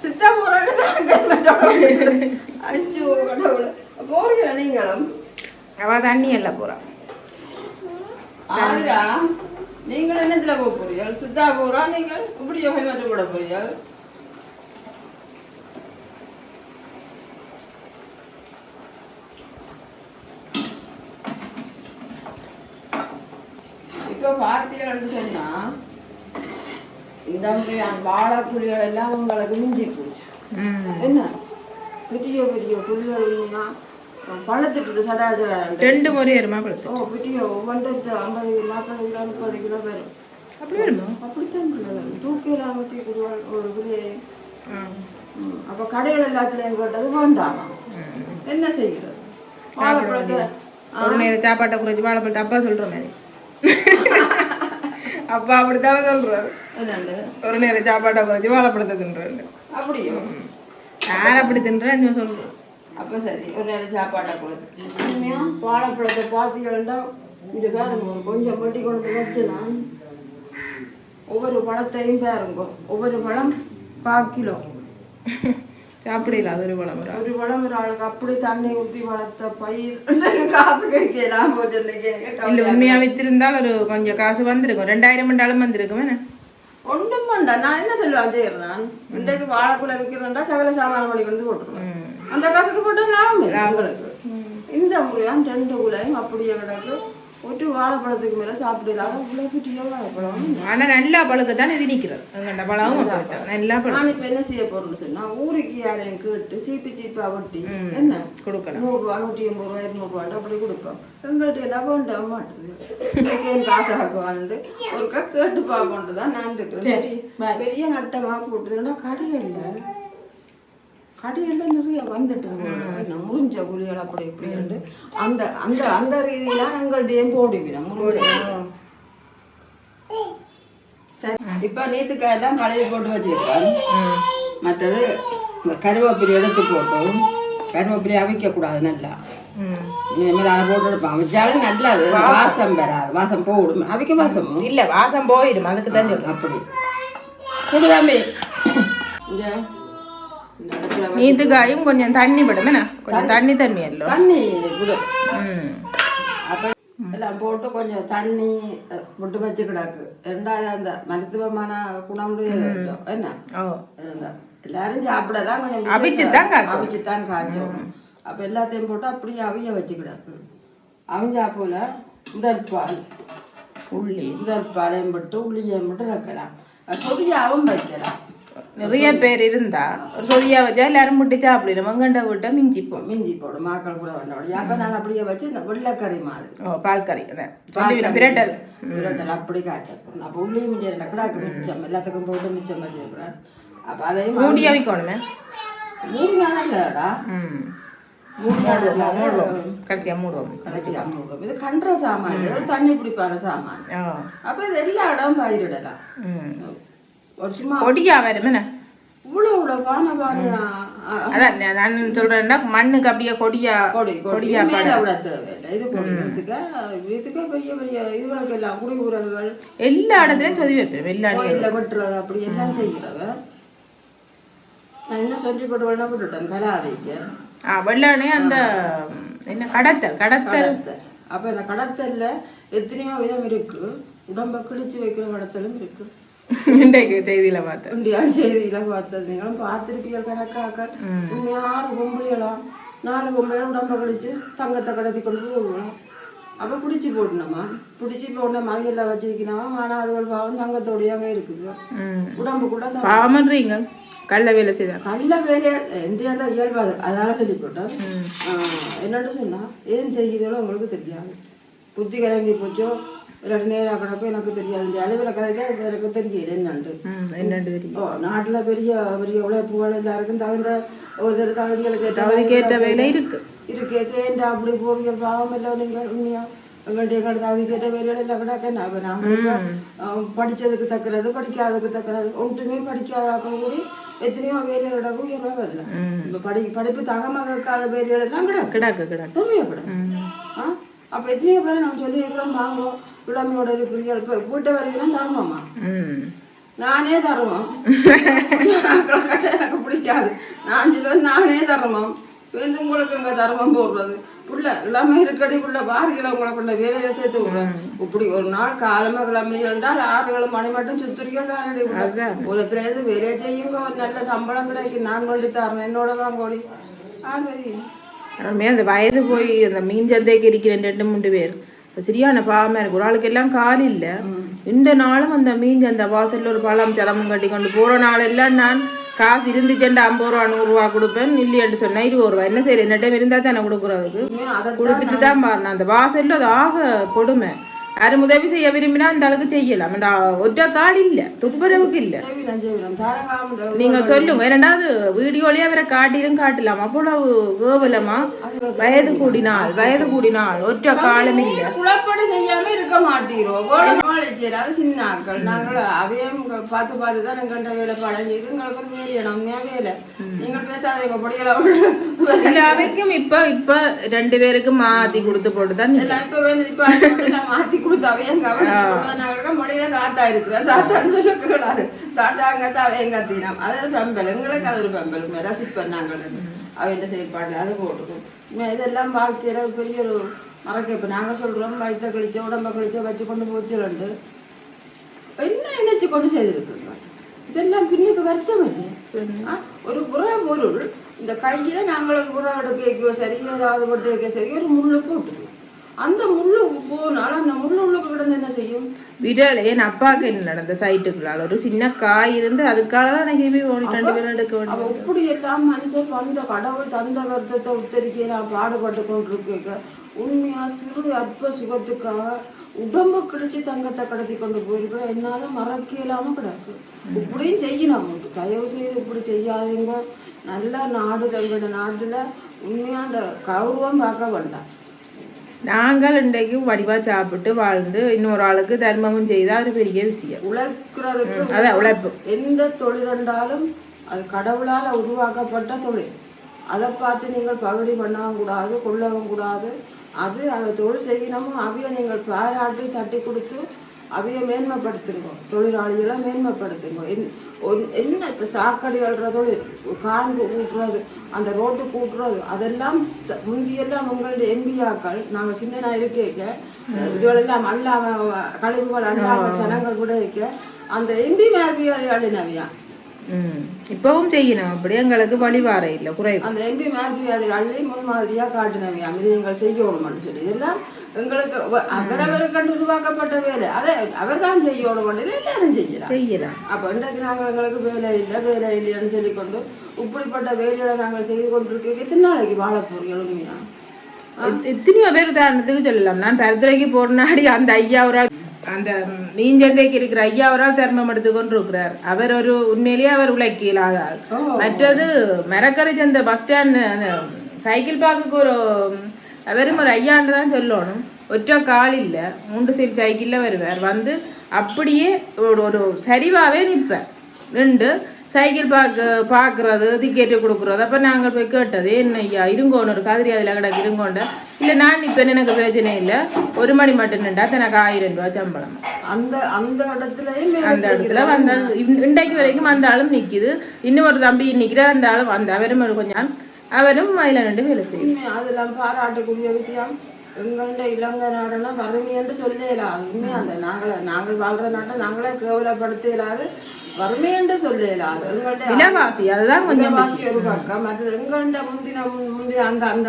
சித்தா போறான்னு அஞ்சு கடவுளை போறீங்களா நீங்களும் அவ தண்ணி எல்லாம் போறா ஆதிரா நீங்கள் என்னத்துல போக போறீர்கள் சித்தா போறா நீங்கள் இப்படி ஹெல்மெட் போட போறீர்கள் இப்ப பார்த்தீர்கள் சொன்னா இந்த வாழைப்புலிகள் எல்லாம் உங்களுக்கு மிஞ்சி போச்சு என்ன பெரிய பெரிய புலிகள் பழத்திட்டு சடா ரெண்டு முறை ஏறுமா பழத்து பெரிய 50 40 கிலோ 30 கிலோ வரும் அப்படி வருமா அப்படித்தான் தூக்கிலாம் ஒரு புலியை அப்ப கடைகள் எல்லாத்துலயும் கேட்டது வேண்டாமா என்ன செய்கிறது வாழைப்பழத்தை ஒரு நேரம் சாப்பாட்டை குறைச்சி வாழைப்பழத்தை அப்பா சொல்ற மாதிரி அப்பா அப்படித்தானே சொல்றாரு ஒரு நேரம் சாப்பாட்டை குறைச்சி வாழைப்பழத்தை தின்றாரு அப்படியோ யார் அப்படி தின்றா சொல்றோம் அப்போ சரி ஒரு நேரம் சாப்பாட்டை கொடுத்து உண்மையாக வாழைப்பழத்தை பார்த்தீங்கன்னா இந்த பாருங்க கொஞ்சம் வெட்டி கொண்டு வச்சு நான் ஒவ்வொரு பழத்தையும் பாருங்க ஒவ்வொரு பழம் 4 கிலோ சாப்பிடல. அது ஒரு பழம் ஒரு ஆளுக்கு அப்படி தண்ணி ஊற்றி வளர்த்த பயிர் காசு கிடைக்கலாம் போச்சு. இல்லை உண்மையா வித்திருந்தால் ஒரு கொஞ்சம் காசு வந்திருக்கும். 2000 மண்டாலும் வந்திருக்கும். என்ன ஒன்றும் வேண்டாம். நான் என்ன சொல்லுவேன் செய்யறேன், நான் இன்றைக்கு வாழைக்குள்ள விற்கிறேன்டா சகல சாமான மணி வந்து போட்டுருவேன். அந்த காசுக்கு போட்டா லாபம் இல்லை அவங்களுக்கு. இந்த முறையான் 2 குலையும் அப்படியே கிடக்கு. ஒரு வாழைப்பழத்துக்கு மேல சாப்பிடலாம். வாழைப்பழம் ஆனா நல்லா பழக்கத்தான் இது நிற்கிறது. நல்லா பழம். நான் இப்ப என்ன செய்ய போறேன்னு சொன்னா, ஊருக்கு யாரையும் கேட்டு சீப்பா ஒட்டி என்ன கொடுக்கலாம். 100 ரூபா 180 ரூபா 200 ரூபான்னு அப்படி கொடுப்போம். எங்கள்கிட்ட என்ன வேண்ட மாட்டேது காசு ஆக்குவான்ட்டு ஒரு கேட்டு பார்க்கொண்டு தான் நான் இருக்கிறேன். பெரிய நட்டமா போட்டுதுன்னா கடையில நிறைய வந்துட்டு முறிஞ்ச குழிகள் அப்படி இப்படின்ட்டு அந்த அந்த அந்த ரீதியில எங்கள்கிட்டயும் போடுவிடும் முறிஞ்ச. சரி, இப்ப நீத்துக்காயெல்லாம் கழுவி போட்டு வச்சிருக்கான். மற்றது கருவேப்பிலை எடுத்து போட்டு கருவேப்பிலை அவிக்க கூடாது. நல்லா அதை போட்டு எடுப்பான். அவிச்சாலும் நல்லா வாசம் பெறாது. வாசம் போடும். அவிக்க வாசம் இல்ல, வாசம் போயிடும். அதுக்கு தான் அப்படி குடுதாம்பி. நீத்துக்காயும் கொஞ்சம் தண்ணி படும். என்ன கொஞ்சம் தண்ணி எல்லாம் தண்ணி விடும். அப்ப எல்லாம் போட்டு கொஞ்சம் தண்ணி விட்டு வச்சு கிடக்கு. 2வது அந்த மருத்துவமான குணம் என்ன எல்லாரும் சாப்பிடலாம். கொஞ்சம் அவிச்சுத்தான் காய்ச்சோம். அப்ப எல்லாத்தையும் போட்டு அப்படியே அவிய வச்சு கிடக்கு. அவிஞ்சா போல முதல் பாலையும் போட்டு உள்ளியையும் போட்டு வைக்கலாம். சொடியாவும் வைக்கலாம். நிறைய பேர் இருந்தா ஒரு சொதியா வச்சா எல்லாரும் முட்டி சாப்பிடுறோம். வெங்கண்ட விட்டா மிஞ்சி போடும். மாக்கள் கூட வேண்டாம். அப்ப நான் அப்படியே வச்சு இந்த வெள்ளைக்கறி மாதிரி பால் கறி பிரட்டல் அப்படி காய்ச்சல். அப்ப உள்ளியும் மிஞ்சி கிடாக்கு மிச்சம் எல்லாத்துக்கும் போட்டு மிச்சம் வச்சிருக்கிறேன். அப்ப அதையும் மூடி அவிக்கணுமே. மூடியானடா கடைசியா மூடுவோம். இது கன்ற சாமான், தண்ணி பிடிப்பான சாமான். அப்ப இது எல்லா இடம் பயிரிடலாம். ஒரு சும்மா கொடியா வரும். அதான் நான் சொல்றேன்னா மண்ணுக்கு அப்படியே கொடியா விட தேவையில்லை. இது இதுக்கு பெரிய பெரிய இதுகளுக்கு எல்லாம் குடிகூரல்கள் எல்லா இடத்துலயும் சொல்லி வைப்பேன். எல்லா இடத்துல வெட்டுறது அப்படி எல்லாம் செய்கிறவன். நான் என்ன சொல்லி போட்டு போட்டுட்டேன் கலாதைக்கு. வெள்ளானே அந்த என்ன கடத்தல். அப்ப இந்த கடத்தல்ல எத்தனையோ விதம் இருக்கு. உடம்ப கிழிச்சு வைக்கிற கடத்தலும் இருக்கு. செய்தியில பார்த்தது நீங்களும் பார்த்திருப்பீங்க. கணக்காக்கள் 6 பொம்பளைலாம் 4 பொம்பளைகளும் உடம்ப கழிச்சு தங்கத்தை கடத்தி கொண்டு போகணும். அப்ப பிடிச்சி போடணுமா, பிடிச்சி போடணும். மலையெல்லாம் வச்சிருக்கணுமா, மாணவர்கள் பாவம் தங்கத்தோடைய அங்கே இருக்குது. உடம்புக்குள்ள கள்ள வேலை செய்தார். கள்ள வேலையா இந்தியால இயல்பாது. அதனால சொல்லி போட்டோம். என்னன்னு சொன்னா, ஏன் செய்யுதோ உங்களுக்கு தெரியாது. புத்தி கலங்கி போச்சோ இல்லாட்டி நேராக கிடக்கும் எனக்கு தெரியாது. இந்த அலுவல கதைக்கு எனக்கு தெரியல என்னண்டு தெரியும். நாட்டுல பெரிய பெரிய உழைப்புகள் எல்லாருக்கும் தகுந்த ஒரு தகுதிகளுக்கு ஏற்ற வேலை இருக்கு. ஏன்டா அப்படி போவீங்க பாவம் இல்லை. நீங்க உண்மையா எங்களுடைய தகுதிக்கு ஏற்ற வேலைகள் எல்லாம் கிடக்க. அப்ப நாங்க படிச்சதுக்கு தக்கிறது படிக்காததுக்கு தக்கிறது ஒன்றுமே படிக்காத கூடி எத்தனையோ வேலைகளோட உயர்வா வரல. இப்ப படிப்பு தகம கேட்காத வேலைகள் எல்லாம் கிடக்கு. அப்ப எத்தனையோ பேரை நான் சொல்லி இருக்கிறோம். வாங்குவோம் இளமையோட இருக்கிறீங்க. இப்ப வீட்டை வரைக்கும் தருமாமா. நானே தருவோம். எனக்கு பிடிக்காது. நான் சொல்லுவேன் நானே தருவோம். உங்களுக்கு எங்க தர்மம் போடுறது புள்ள இளமை இருக்கடி புள்ள பாருங்கள உங்களை கொண்ட வேலையில சேர்த்து விடுறேன். இப்படி ஒரு நாள் காலமா கிளம்பி என்றால் 6 மணி மட்டும் சுத்துறீங்க. உலகத்துல இருந்து வேலையை செய்யுங்க. ஒரு நல்ல சம்பளம் கிடைக்கும். நான் கொண்டு தரணும். என்னோட வாங்கோடி அந்த வயது போய் அந்த மீன் சந்தைக்கு இருக்கிற 2-3 பேர் சரியான பாவமா இருக்கு. ஒரு ஆளுக்கு எல்லாம் கால் இல்ல. இந்த நாளும் அந்த மீன் சந்தை வாசல்ல ஒரு பழம் சரமும் கட்டி கொண்டு போற நாளெல்லாம் நான் காசு இருந்துச்சுண்டா 50 ரூபா 100 ரூபா கொடுப்பேன். இல்லையென்று சொன்னா 20 ரூபா. என்ன சரி என்னிடம் இருந்தா தானே கொடுக்குறதுக்கு கொடுத்துட்டு தான் பாருங்க. அந்த வாசல்ல அது ஆக கொடுமை. யாரும் உதவி செய்ய விரும்பினா அந்த அளவுக்கு செய்யலாம். ஒற்ற கால் இல்ல, துப்புரவுக்கு இல்ல. நீங்க சொல்லுங்க. இரண்டாவது வீடியோலயே அவரை காட்டலாம். அவ்வளவு கேவலமா வயது கூடினால் ஒற்ற காலம் இல்ல குழப்படி செய்யாம இருக்க மாட்டீரோம். அது சின்ன ஆக்கள் நாங்கள் அவையும் பார்த்து தான் எங்கள்கிட்ட வேலை பழகி எங்களுக்கு ஒரு வேலையான உண்மையா வேலை. நீங்கள் பேசாதீங்க பொடிகளை அவைக்கும் இப்ப 2 பேருக்கும் மாத்தி கொடுத்து போட்டுதான் இப்ப மாத்தி கொடுத்து அவையும் கவனிக்க மொழியில தாத்தா இருக்கிற தாத்தான்னு சொல்ல கூடாது. தாத்தாங்க அவையங்க தீனம் அது ஒரு பெம்பல் எங்களுக்கு அது ஒரு பெம்பல் ரசிப்பேன் நாங்கள் அவைய செயற்பாடுல அது போட்டுக்கும். இதெல்லாம் வாழ்க்கையில பெரிய ஒரு மறக்க. இப்ப நாங்க சொல்றோம் வயிற்ற கழிச்ச உடம்ப கழிச்ச வச்சு கொண்டு போச்சுண்டு என்ன நினைச்சு கொண்டு செய்திருக்குங்க. இதெல்லாம் பின்னுக்கு வருத்தம் இல்லையா? ஒரு புற பொருள் இந்த கையில நாங்கள் ஒரு புற எடுக்க சரி ஏதாவது போட்டு வைக்க சரி ஒரு முள்ளு போட்டுருவோம். அந்த முள்ளு போனாலும் அந்த முள்ளு உள்ளுக்கு கிடந்து என்ன செய்யும்? விரல் என் அப்பாவுக்கு என்ன நடந்த சைட்டுக்குள்ளால ஒரு சின்ன காய் இருந்து அதுக்காகதான் எனக்கு எடுக்க அவ இப்படி எல்லாம் மனுஷன் வந்த கடவுள் தந்த வருத்தத்தை உத்தரிக்க நான் பாடுபட்டு கொண்டிருக்க உண்மையா சிறு அற்ப சுகத்துக்காக உடம்பு கிழிச்சு தங்கத்தை கடத்தி கொண்டு போயிருக்கிறோம். என்னால மறக்க இல்லாம கிடக்கு. இப்படியும் செய்யணும். தயவு செய்து இப்படி செய்யாதீங்க. நல்ல நாடு எங்களோட நாட்டுல உண்மையா அந்த கௌரவம் பார்க்க வேண்டாம். நாங்கள் இன்றைக்கு வடிவா சாப்பிட்டு வாழ்ந்து இன்னொரு ஆளுக்கு தர்மமும் செய்தா அது பெரிய விஷயம். உழைக்கிறதுக்கு அதான் உழைப்பு. எந்த தொழில் என்றாலும் அது கடவுளால உருவாக்கப்பட்ட தொழில். அதை பார்த்து நீங்கள் பகுடி பண்ணவும் கூடாது, கொள்ளவும் கூடாது. அது அதை தொழில் செய்யணுமோ அவைய நீங்கள் பாராட்டி தட்டி கொடுத்து அவைய மேன்மைப்படுத்துங்க. தொழிலாளிகளை மேன்மைப்படுத்துங்க. என்ன இப்ப சாக்கடை அல்ற தொழில், கான்பு கூட்டுறது, அந்த ரோட்டு கூட்டுறது, அதெல்லாம் முந்தியெல்லாம் உங்களுடைய எம்பியாக்கள் நாங்க சின்ன இருக்க இதுகளெல்லாம் அல்லாம கழிவுகள் அல்லாம ஜனங்கள் கூட இருக்க அந்த எம்பி மேற்பியாதிகாரினவியா இப்பவும் செய்யணும். அப்படி எங்களுக்கு வழிவார இல்லை குறைவு. அந்த எம்பி மேற்பியாதிகாரி முன்மாதிரியா காட்டினவியா இது நீங்கள் செய்யணும்னு சொல்லி இதெல்லாம் எங்களுக்கு அவரவருக்கு உருவாக்கப்பட்ட வேலை. அதை அவர் தான் செய்யணும் எல்லாரும் செய்யலாம். அப்ப இன்றைக்கு நாங்கள் எங்களுக்கு வேலை இல்லைன்னு சொல்லிக்கொண்டு இப்படிப்பட்ட வேலைகளை நாங்கள் செய்து கொண்டிருக்க எத்தனை நாளைக்கு வாழ போறீங்க? உண்மையா எத்தனையோ பேர் உதாரணத்துக்கு சொல்லலாம். நான் பரிந்துரைக்கு போறனாடி அந்த ஐயா ஒரு அந்த மீஞ்சந்தைக்கு இருக்கிற ஐயா அவரால் தர்மம் எடுத்து கொண்டு இருக்கிறார். அவர் ஒரு உண்மையிலேயே அவர் உழைக்கலாதார். மற்றது மரக்கரை சந்த பஸ் ஸ்டாண்ட் அந்த சைக்கிள் பார்க்குக்கு ஒரு அவரும் ஒரு ஐயான்னு தான் சொல்லணும். ஒற்ற கால் இல்லை, 3 சீல் சைக்கிளில் வருவார். வந்து அப்படியே ஒரு சரிவாகவே நிற்பேன். நின்று சைக்கிள் பார்க்குறது டிக்கெட்டு கொடுக்குறது. அப்போ நாங்கள் போய் கேட்டது என்ன ஐயா இருங்கோன்னு ஒரு கதிரி அதில் கிடக்கு இருங்கோண்ட இல்லை நான் இப்போ எனக்கு பிரச்சனை இல்லை 1 மணி மட்டும் நின்றா எனக்கு 1000 ரூபா சம்பளம். அந்த இடத்துல வந்தால் இன்றைக்கு வரைக்கும் அந்த ஆளும் நிற்கிது. இன்னும் ஒரு தம்பி நிற்கிறார். அந்த ஆளும் அந்த அவரும் கொஞ்சம் அவரும் அதில் நின்று வேலை செய்யும். அதெல்லாம் பாராட்டக்கூடிய விஷயம். எங்கள்ட இலங்கை நாடுனா வறுமை என்று சொல்லலாம். உண்மையா அந்த நாங்கள் வாழ்ற நாட்டை நாங்களே கேவலப்படுத்த இயலாது, வறுமை என்று சொல்லலாம். எங்கள்ட விலைவாசி அதுதான் விலைவாசி ஒரு பக்கம். மற்றது எங்கள்ட முந்தின அந்த அந்த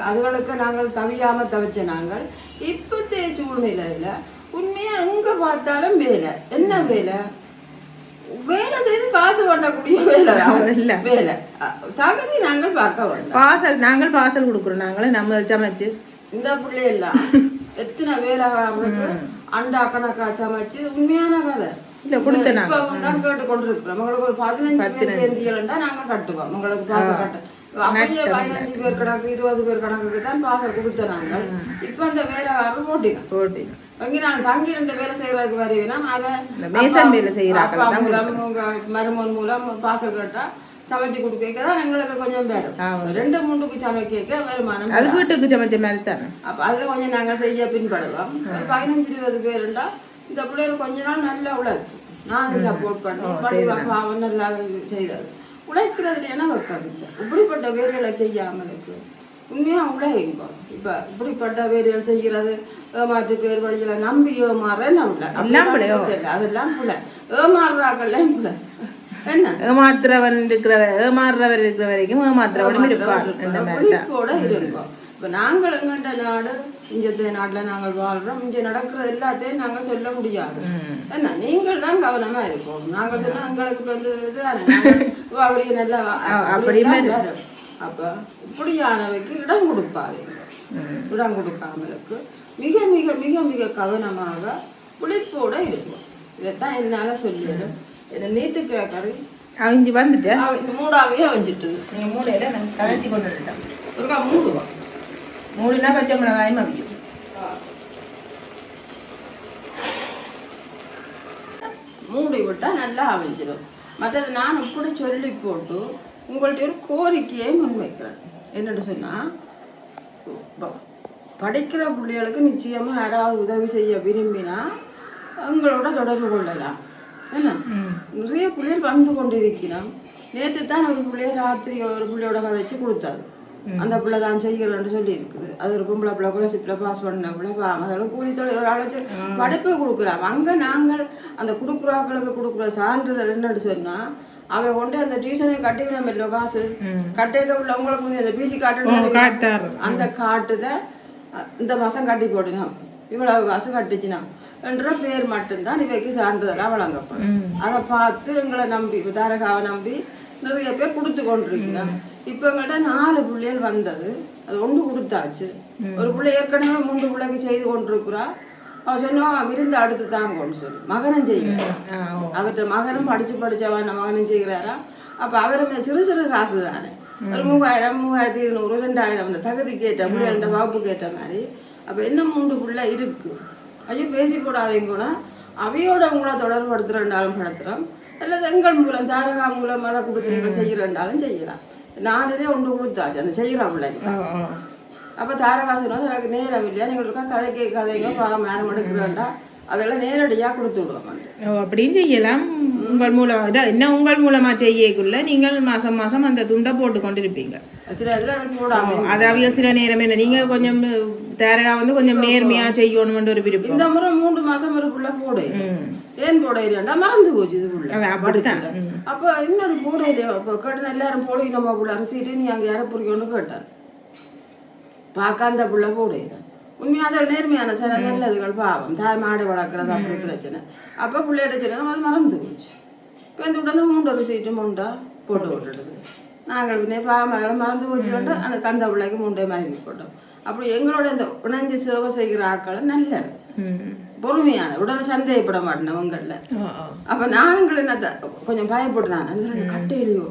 அதுகளுக்கு நாங்கள் தவியாம தவிச்ச நாங்கள் இப்பத்தைய சூழ்நிலையில உண்மையா எங்க பார்த்தாலும் வேலை. என்ன வேலை? வேலை செய்து காசு பண்ணக்கூடிய வேலை. வேலை தகுதி நாங்கள் பார்க்க வேண்டாம். நாங்கள் பார்சல் கொடுக்குறோம். நாங்களே நம்ம சமைச்சு இந்த பிள்ளை எல்லாம் எத்தனை வேலைக்காரருக்கு அண்டா கணக்கா சமைச்சு உண்மையான கதை தான் கேட்டு கொண்டிருக்கிறோம். உங்களுக்கு ஒரு 15 பேர் சேர்ந்தியல்டா நாங்க கட்டுவோம். உங்களுக்கு பாசல் கட்ட அப்படியே 15 பேர் கணக்கு 20 பேர் கணக்குக்கு தான் பாசல் கொடுத்த நாங்கள். இப்ப அந்த வேலைக்காரர் போட்டிங்க அங்கே நான் தங்கி 2 வேலை செய்யறதுக்கு வருவேன்னா அவன் வேலை செய்யறாங்க மருமன் மூலம் பாசல் கேட்டா சமைச்சு கொடுக்கதான் எங்களுக்கு கொஞ்சம் பேரும் 2-3க்கு சமைக்க வருமானம். அது வீட்டுக்கு சமைச்ச மாதிரி தானே. அப்ப அதுல கொஞ்சம் நாங்க செய்ய பின்படுவோம். ஒரு 15-20 பேர் இருந்தா இந்த பிள்ளைகள் கொஞ்ச நாள் நல்லா உழைப்பு. நானும் சப்போர்ட் பண்ணி அவன் நல்லா செய்தது. உழைக்கிறதுல என்ன வைக்கிறது? இப்படிப்பட்ட வேலைகளை செய்யாமலுக்கு உண்மையா உழைங்க. இப்ப இப்படிப்பட்ட வேலைகள் செய்கிறது ஏமாற்று பேர் வழிகளை நம்பி ஏமாறேன்னு அதெல்லாம் புள்ள ஏமாறுறாக்கள்லாம் புள்ள. ஏமாத்துறவர் இருக்கிற வரைக்கும் ஏமாத்துறவனும் இருப்பார். இருக்கும். இப்ப நாங்கள் எங்கண்ட நாடு இஞ்ச நாட்டுல நாங்கள் வாழ்றோம். இங்க நடக்கிறது எல்லாத்தையும் நாங்க சொல்ல முடியாது. என்ன நீங்கள் தான் கவனமா இருக்கணும். நாங்கள் சொன்னா எங்களுக்கு வந்து அப்படியே நல்லா வரும். அப்ப இப்படியானவைக்கு இடம் கொடுக்காதீங்க. இடம் கொடுக்காமலுக்கு மிக மிக மிக மிக கவனமாக விழிப்போட இருக்கும். இதைத்தான் என்னால சொல்லிடும். நேத்து கேட்கறது அவிஞ்சு வந்துட்டு மூடாவே அவிஞ்சிட்டு நீங்க மூடையில நான் கதைச்சி கொண்டு வந்துட்டேன். ஒருக்கா மூடுவோம். மூடினா பச்சை மிளகாயும் அவியும். மூடி விட்டா நல்லா அவிஞ்சிடும். மற்றது நான் இப்படி சொல்லி போட்டு உங்கள்ட்ட ஒரு கோரிக்கையை முன்வைக்கிறேன். என்னென்னு சொன்னால், படிக்கிற பிள்ளைகளுக்கு நிச்சயமாக யாராவது உதவி செய்ய விரும்பினா உங்களோட தொடர்பு கொள்ளலாம். என்ன நிறைய பிள்ளைகள் வந்து கொண்டு இருக்கிறோம். நேற்று தான் ஒரு பிள்ளைய ராத்திரி ஒரு பிள்ளையோட கதைச்சு கொடுத்தாரு. அந்த பிள்ளை தான் செய்கிறேன்னு சொல்லி இருக்குது. அது ஒரு பொம்பளை பிள்ளை கூட சிப்பில் பாஸ் பண்ண பிள்ளை அதோட கூலி தொழில் ஒரு ஆள் வச்சு படிப்பு கொடுக்குறாங்க. அங்கே நாங்கள் அந்த கொடுக்குறாக்களுக்கு கொடுக்குற சான்றிதழ் என்னன்னு சொன்னால், அவ கொண்டு அந்த டியூஷனை கட்டி நம்ம இல்லை காசு கட்டேக்க உள்ள உங்களுக்கு அந்த பிசி காட்டு அந்த காட்டுல இந்த மாதம் கட்டி போட்டினோம், இவ்வளவு காசு கட்டிச்சினா என்ற பேர் மட்டும்தான் இவைக்கு சான்றிதழாக வழங்கப்படும். அதை பார்த்து எங்களை நம்பி தாரகாவை நம்பி நிறைய பேர் கொடுத்து கொண்டிருக்கிறோம். இப்போ எங்கள்கிட்ட 4 பிள்ளைகள் வந்தது. அது 1 கொடுத்தாச்சு. ஒரு பிள்ளை ஏற்கனவே 3 பிள்ளைக்கு செய்து கொண்டிருக்கிறா. அவன் சொன்னான் இருந்து அடுத்து தாங்கன்னு சொல்லி மகனும் செய்கிறான். அவர்கிட்ட மகனும் படிச்சவன் மகனும் செய்கிறாரா. அப்போ அவருமே சிறு சிறு காசு தானே, ஒரு 3000 3200 2000 அந்த தகுதிக்கு ஏற்ற பிள்ளைகள வகுப்புக்கு ஏற்ற மாதிரி. அப்போ இன்னும் 3 பிள்ளை இருக்கு. ஐயோ பேசி போடாதீங்க கூட அவையோட உங்களை தொடர்படுத்துறேன்டாலும் படுத்துறோம். அல்லது எங்கள் மூலம் தாரகா மூலம் அதை கொடுத்து நீங்கள் செய்கிறேன்டாலும் செய்யலாம். 4 1 கொடுத்தாச்சு அந்த செய்கிற பிள்ளைங்க. அப்போ தாரகா சொன்னால் எனக்கு நேரம் இல்லையா, நீங்கள் இருக்கா கதைங்க பாகம் நேரம் எடுக்கிறேன்டா அதெல்லாம் நேரடியாக கொடுத்து விடுவோம். அப்படின்னு செய்யலாம். உங்கள் மூலம் இதான் என்ன உங்கள் மூலமா செய்யக்குள்ள நீங்கள் மாசம் மாசம் அந்த துண்டை போட்டு கொண்டிருப்பீங்க. சில இதில் போடாமல் அதாவது சில நேரம் என்ன நீங்க கொஞ்சம் தாரகா வந்து கொஞ்சம் நேர்மையா செய்யணும்னு ஒரு விருப்பம். இந்த முறை 3 மாசம் ஒரு புள்ள போட ஏன் போட இல்லையா மறந்து போச்சு இது புள்ள. அப்போ இன்னொரு போட இல்லையா கேட்டு எல்லாரும் போட நம்ம புள்ள அரிசிட்டு நீ அங்கே யாரை பொறிக்கணும்னு கேட்டார். பார்க்க அந்த புள்ள போட இல்லை. உண்மையாக நேர்மையான சில நல்லதுகள் பாவம் தாய் மாடு வளர்க்குறது அப்படி பிரச்சனை. அப்போ பிள்ளைகிட்ட சொன்னா அது மறந்து போச்சு. இப்போ இந்த உடனே 3 சீட்டு 3 போட்டு விட்டுடுது. நாங்கள் பின்னே பாவம் மறந்து போச்சு கொண்டு அந்த தந்த பிள்ளைக்கு 3 மனைவி போட்டோம். அப்படி எங்களோட இந்த உணர்ந்து சேவை செய்கிற ஆக்களை நல்ல பொறுமையான உடனே சந்தேகப்பட மாட்டேன் உங்களில். அப்போ நாங்கள் என்ன கொஞ்சம் பயப்பட்டு நான் கட்டையிலையோ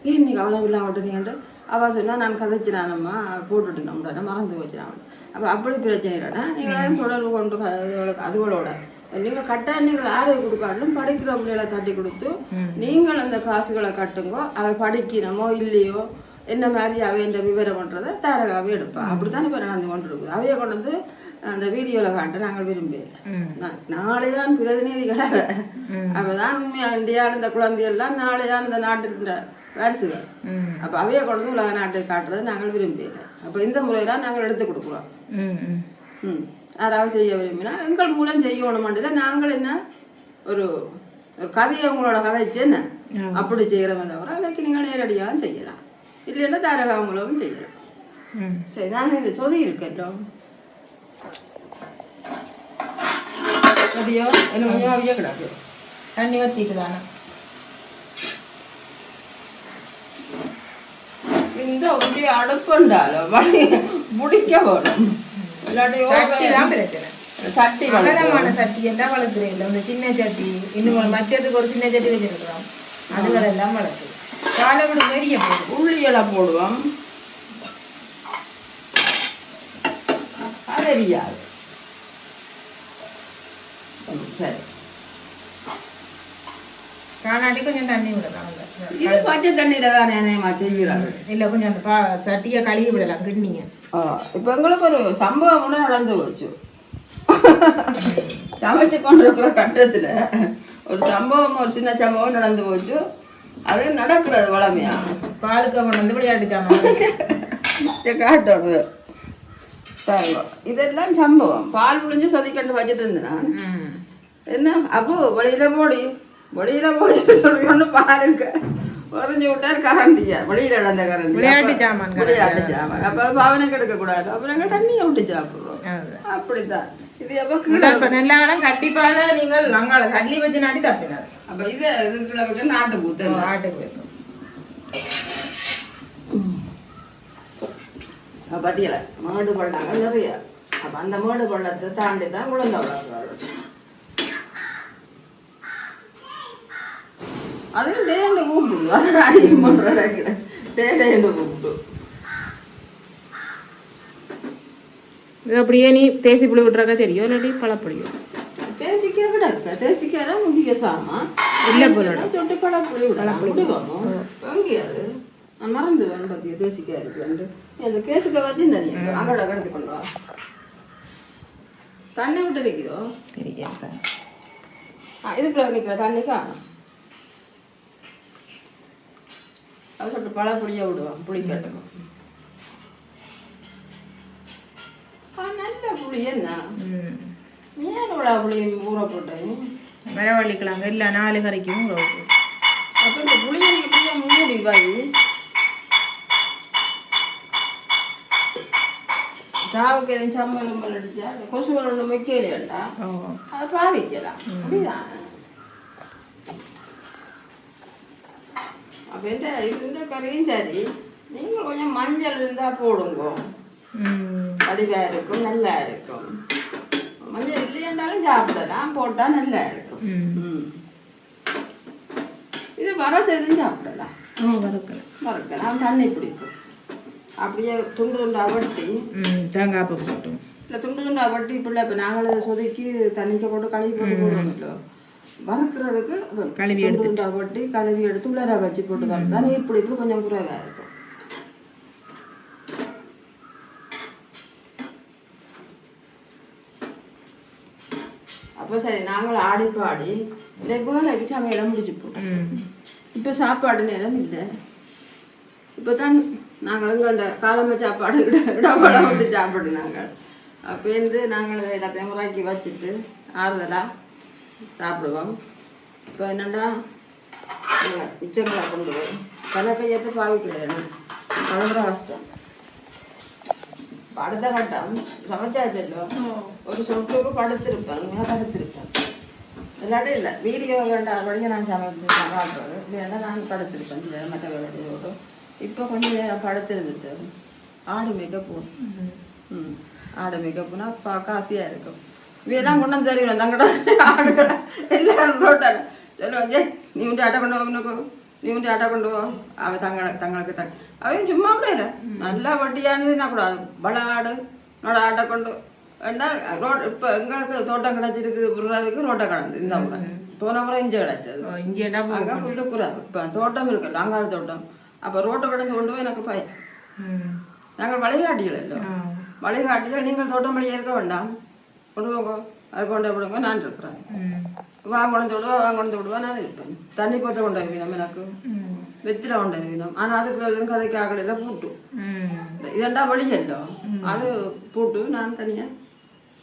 ஏன் இன்னைக்கு அவ்வளோ இல்லாம விட்டுறீங்கன்ட்டு அவள் சொன்னால் நான் கதைச்சினானம்மா போட்டுட்டுனோம்டா மறந்து வச்சுனான். அப்போ அப்படி பிரச்சனை இல்லைடா நீங்கள் தொடர்பு கொண்டு அதுகளோட நீங்கள் கட்டாய நீங்கள் ஆரோக்கிய கொடுக்காட்டிலும் படிக்கிற பிள்ளைகளை கட்டி கொடுத்து நீங்கள் அந்த காசுகளை கட்டுங்கோ. அவை படிக்கணுமோ இல்லையோ என்ன மாதிரி அவை இந்த விவரம் பண்ணுறதை தாரகாவே எடுப்பாள். அப்படித்தான் இப்போ நடந்து கொண்டு இருக்குது. அவையை கொண்டு வந்து அந்த வீடியோவில் காட்ட நாங்கள் விரும்பல. நாளைதான் பிரதிநிதிகளை அவதான் உண்மையாக இந்தியாவில் இந்த குழந்தைகள்லாம் நாளைதான் இந்த நாட்டுக்கு வாரிசுகள். அப்போ அவையை கொண்டு வந்து உலக நாட்டுக்கு காட்டுறது நாங்கள் விரும்பல. அப்போ இந்த முறையெல்லாம் நாங்கள் எடுத்து கொடுக்குறோம். யாராவது செய்ய விரும்பினா எங்கள் மூலம் செய்யணுமாண்டில நாங்கள் என்ன ஒரு கதையை உங்களோட கதைச்சு என்ன அப்படி செய்கிறோமே தவிர அன்னைக்கு நீங்கள் நேரடியாக செய்யலாம். இல்லைன்னா தாரகா மூலமும் செய்யலாம். சரி நான் இந்த சொல்லி இருக்கேன்டோ அதையோ என்ன கொஞ்சம் அவையோ கிடாது தண்ணி வத்திட்டு தானே இந்த அப்படியே அடுப்புண்டாலோ முடிக்க போகணும். சட்டி வளமான சட்டி எல்லாம் வளர்க்குறேன். இந்த சின்ன சட்டி இன்னும் மச்சத்துக்கு ஒரு சின்ன சட்டி வச்சிருக்கிறோம். அதுகள் எல்லாம் வளர்க்குது. காலப்படி பெரிய உள்ளியெல்லாம் போடுவோம். அதறியாது. சரி காணாட்டி கொஞ்சம் தண்ணி விடலாம். இது பச்சை தண்ணியில தானே செய்கிறாங்க. இல்லை கொஞ்சம் சட்டியை கழுவி விடலாம் கிண்ணிங்க. இப்போ எங்களுக்கு ஒரு சம்பவம் ஒன்று நடந்து போச்சு. சமைச்சு கொண்டிருக்கிற கட்டத்தில் ஒரு சம்பவம் ஒரு சின்ன சம்பவம் நடந்து போச்சு. அது நடக்கிறது வளமையா பாலுக்கு கொண்டு வந்து விளையாட்டுச்சாமா காட்டணும். இதெல்லாம் சம்பவம். பால் புழிஞ்சு சொதிக்கண்டு வச்சுட்டு இருந்தேன். என்ன அப்போ வெளியில போய் சொல்லிக்கொண்டு பாருங்க உறைஞ்சி விட்டார் கரண்டியா வெளியில இடந்த கரண்டி விளையாட்டு சாமான். அப்ப அது பாவனை கெடுக்க கூடாது. அப்புறம் தண்ணியை விட்டு சாப்பிடுறோம். அப்படித்தான் இது. எப்ப நல்ல கண்டிப்பாக நீங்கள் அங்கால தள்ளி வச்சு நாட்டி தப்பினார். அப்ப இது இதுக்குள்ள வைக்க நாட்டு பூத்து நாட்டுக்கு பத்தியல மேடு பள்ளங்க நிறைய. அப்ப அந்த மேடு பள்ளத்தை தாண்டி தான் குழந்தை வளர்க்குறாரு. அது டேண்டு கூப்பிடு அது அடிக்க பண்ணுற டேண்டு கூப்பிட்டு இது அப்படியே நீ தேசி புளி விட்டுறக்கா தெரியும் இல்லாட்டி பழப்புளியோ தேசிக்காய் கிடக்கு தேசிக்காய் தான் முக்கிய சாமான் இல்லை போல சொட்டு பழப்புளி விடுவோம் எங்கேயாது நான் மறந்து வேணும் பார்த்தியா தேசிக்காய் இருக்குன்ட்டு அந்த கேசுக்காய் வச்சு இந்த அகட கடத்தி கொண்டு வா தண்ணி விட்டு நிற்குதோ தெரியல இதுக்குள்ள நிற்கிற தண்ணி காணும் அது சொல்லிட்டு பழப்புளியாக விடுவோம் புளிக்கட்டுக்கும் நல்ல புளி என்ன ஏன் இவ்வளோ புளியும் ஊற போட்டேன் வரவள்ளிக்கலாங்க இல்லை 4 கறிக்கும் ஊற போட்டு அப்போ இந்த புளியை நீங்கள் மூடி பாய் தாவுக்கு எதுவும் சம்பளம் அடிச்சா கொசுகள் ஒன்று வைக்கலையாண்டா அதை பாவிக்கலாம் அப்படிதான் அப்போ இந்த கறியும் சரி நீங்கள் கொஞ்சம் மஞ்சள் இருந்தால் போடுங்க வடிவாக இருக்கும் நல்லா இருக்கும் மஞ்சள் இல்லையாண்டாலும் சாப்பிடலாம் போட்டால் நல்லா இருக்கும் இது வர செய்தும் சாப்பிடலாம் வறுக்கலாம் தண்ணி பிடிக்கும் அப்படியே துண்டு துண்டா வட்டி தேங்காய் போட்டு இல்லை துண்டு துண்டா வட்டி பிள்ளை இப்போ நாங்களும் சொதுக்கி தண்ணிக்க போட்டு கழுவி போட்டு போடுவோம்ல வறுக்கிறதுக்கு கழுவி துண்டா வட்டி கழுவி எடுத்து உள்ளார வச்சு போட்டு வறுத்தா நீர் பிடிப்பு கொஞ்சம் குறைவாக இருக்கும் அப்போ சரி நாங்கள் ஆடி பாடி இந்த வேலைக்கு சமையலாம் முடிச்சுப்போம் இப்போ சாப்பாடு நேரம் இல்லை இப்போ தான் நாங்கள் எங்கள்ட காலமை சாப்பாடு இடப்படம் விட்டு சாப்பிடு நாங்கள் அப்போந்து நாங்கள் எல்லாத்தையும் முறாக்கி வச்சுட்டு ஆறுதலாக சாப்பிடுவோம் இப்போ என்னென்னா மிச்சங்களை கொண்டு போய் கணக்கையத்தை பாவிக்கிறேன் கலந்துற கஷ்டம் அடுத்த கட்டம் சமைச்சாச்சல்லோ ஒரு சொட்டுக்கு படுத்திருப்பேன் இல்லாட்டி இல்லை வீடியோ வேண்டாம் நான் சமைச்சு சாப்பிட்றது இல்லைன்னா நான் படுத்திருப்பேன் மற்ற வேலையோடு இப்போ கொஞ்சம் நேரம் படுத்திருந்துட்டு ஆடு மேக்கப் போகும் ஆடு மேக்கப்புனா பார்க்க ஆசையாக இருக்கும் இவையெல்லாம் கொண்டு வந்து தெரியும் தங்கட ஆடுகளை எல்லாரும் ரோட்டால் சொல்லுவாங்க ஜே நீ உண்டு ஆட்டை கொண்டு போனுக்கு நீ உண்டு ஆட்டை கொண்டு போ அவன் தங்களுக்கு அவையும் சும்மா கூட இல்லை நல்லா வட்டியானதுன்னா கூட பல ஆடு நோட ஆட்டை கொண்டு வேண்டா ரோட் இப்போ எங்களுக்கு தோட்டம் கிடச்சிருக்கு விடுறதுக்கு ரோட்டை கிடந்து இந்த முறை போன முறை இஞ்சி கிடச்சது அங்கே புல்லுக்குறா இப்போ தோட்டம் இருக்குல்ல அங்காடு தோட்டம் அப்போ ரோட்டை கிடந்து கொண்டு போய் எனக்கு பயம் நாங்கள் வழிகாட்டிகள் இல்லை வழிகாட்டிகள் நீங்கள் தோட்டம் வழியாக இருக்க வேண்டாம் கொண்டு போங்க அது கொண்டு விடுங்க நான் இருக்கிறேன் கொண்டு விடுவா நான் இருப்பேன் தண்ணி பற்ற கொண்டு வருவீனம் எனக்கு வெத்தில கொண்டு வருவீனம் ஆனால் அதுக்குள்ள கதைக்கு ஆகலையில் பூட்டு இதண்டா வழியல்லோ அது பூட்டு நான் தனியாக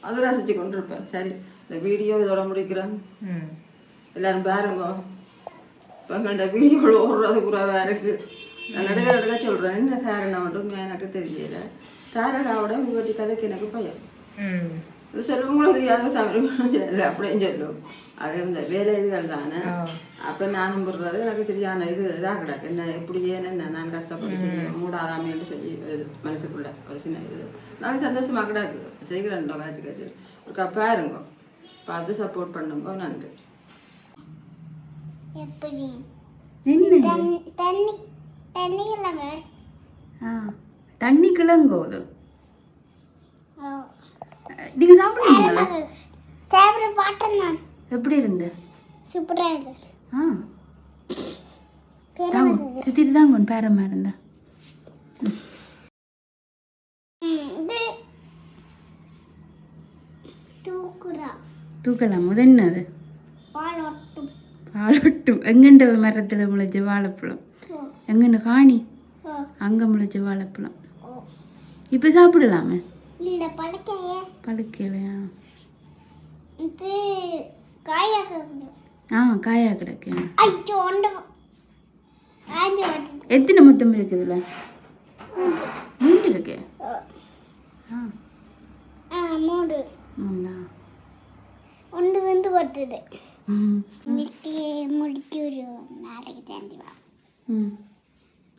அதை ரசித்து கொண்டு இருப்பேன் சரி இந்த வீடியோ இதோட முடிக்கிறேன் எல்லாரும் பாருங்க இப்போ எங்கள்ட வீடியோவில் ஓடுறது குறைவாக இருக்குது நான் நடுக்க சொல்கிறேன் என்ன காரணம் மட்டும் எனக்கு தெரியல தாரகாவோட உங்கள்கிட்ட கதைக்கு எனக்கு பயம் இது சொல்லுவங்களும் தெரியாத சமையல் அப்படின்னு சொல்லும் அது இந்த வேலை இதுகள் தானே அப்போ நானும் போடுறது எனக்கு சரியான இது இதாக கிடக்கு என்ன இப்படி ஏன்னு நான் கஷ்டப்பட்டு மூடாதாமேன்னு சொல்லி மனசுக்குள்ள ஒரு சின்ன இது நான் சந்தோஷமாக கிடக்கு செய்கிறேன்டோ காய்ச்சி ஒரு பாருங்க பார்த்து சப்போர்ட் பண்ணுங்க நன்றி தண்ணி கிழங்கோ நீங்க சாப்பிடுறீங்களா சாப்பிட பாட்டேன் நான் எப்படி இருந்து சூப்பரா இருக்கு சுத்திட்டு தான் கொஞ்சம் பேரமா இருந்தா தூக்கலாம் முதல் என்னது பாலொட்டும் எங்கண்ட மரத்துல முளைச்ச வாழைப்பழம் எங்கண்ட காணி அங்க முளைச்ச வாழைப்பழம் இப்ப சாப்பிடலாமே இல்ல பழுக்கையா காயா கிடக்கு எத்தனை மொத்தம் இருக்குதுல 3 இருக்கு 3 ஒன்று வந்து கொட்டுது இன்னைக்கு முடிச்சு ஒரு நாளைக்கு தாண்டி வா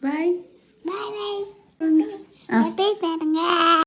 பாய்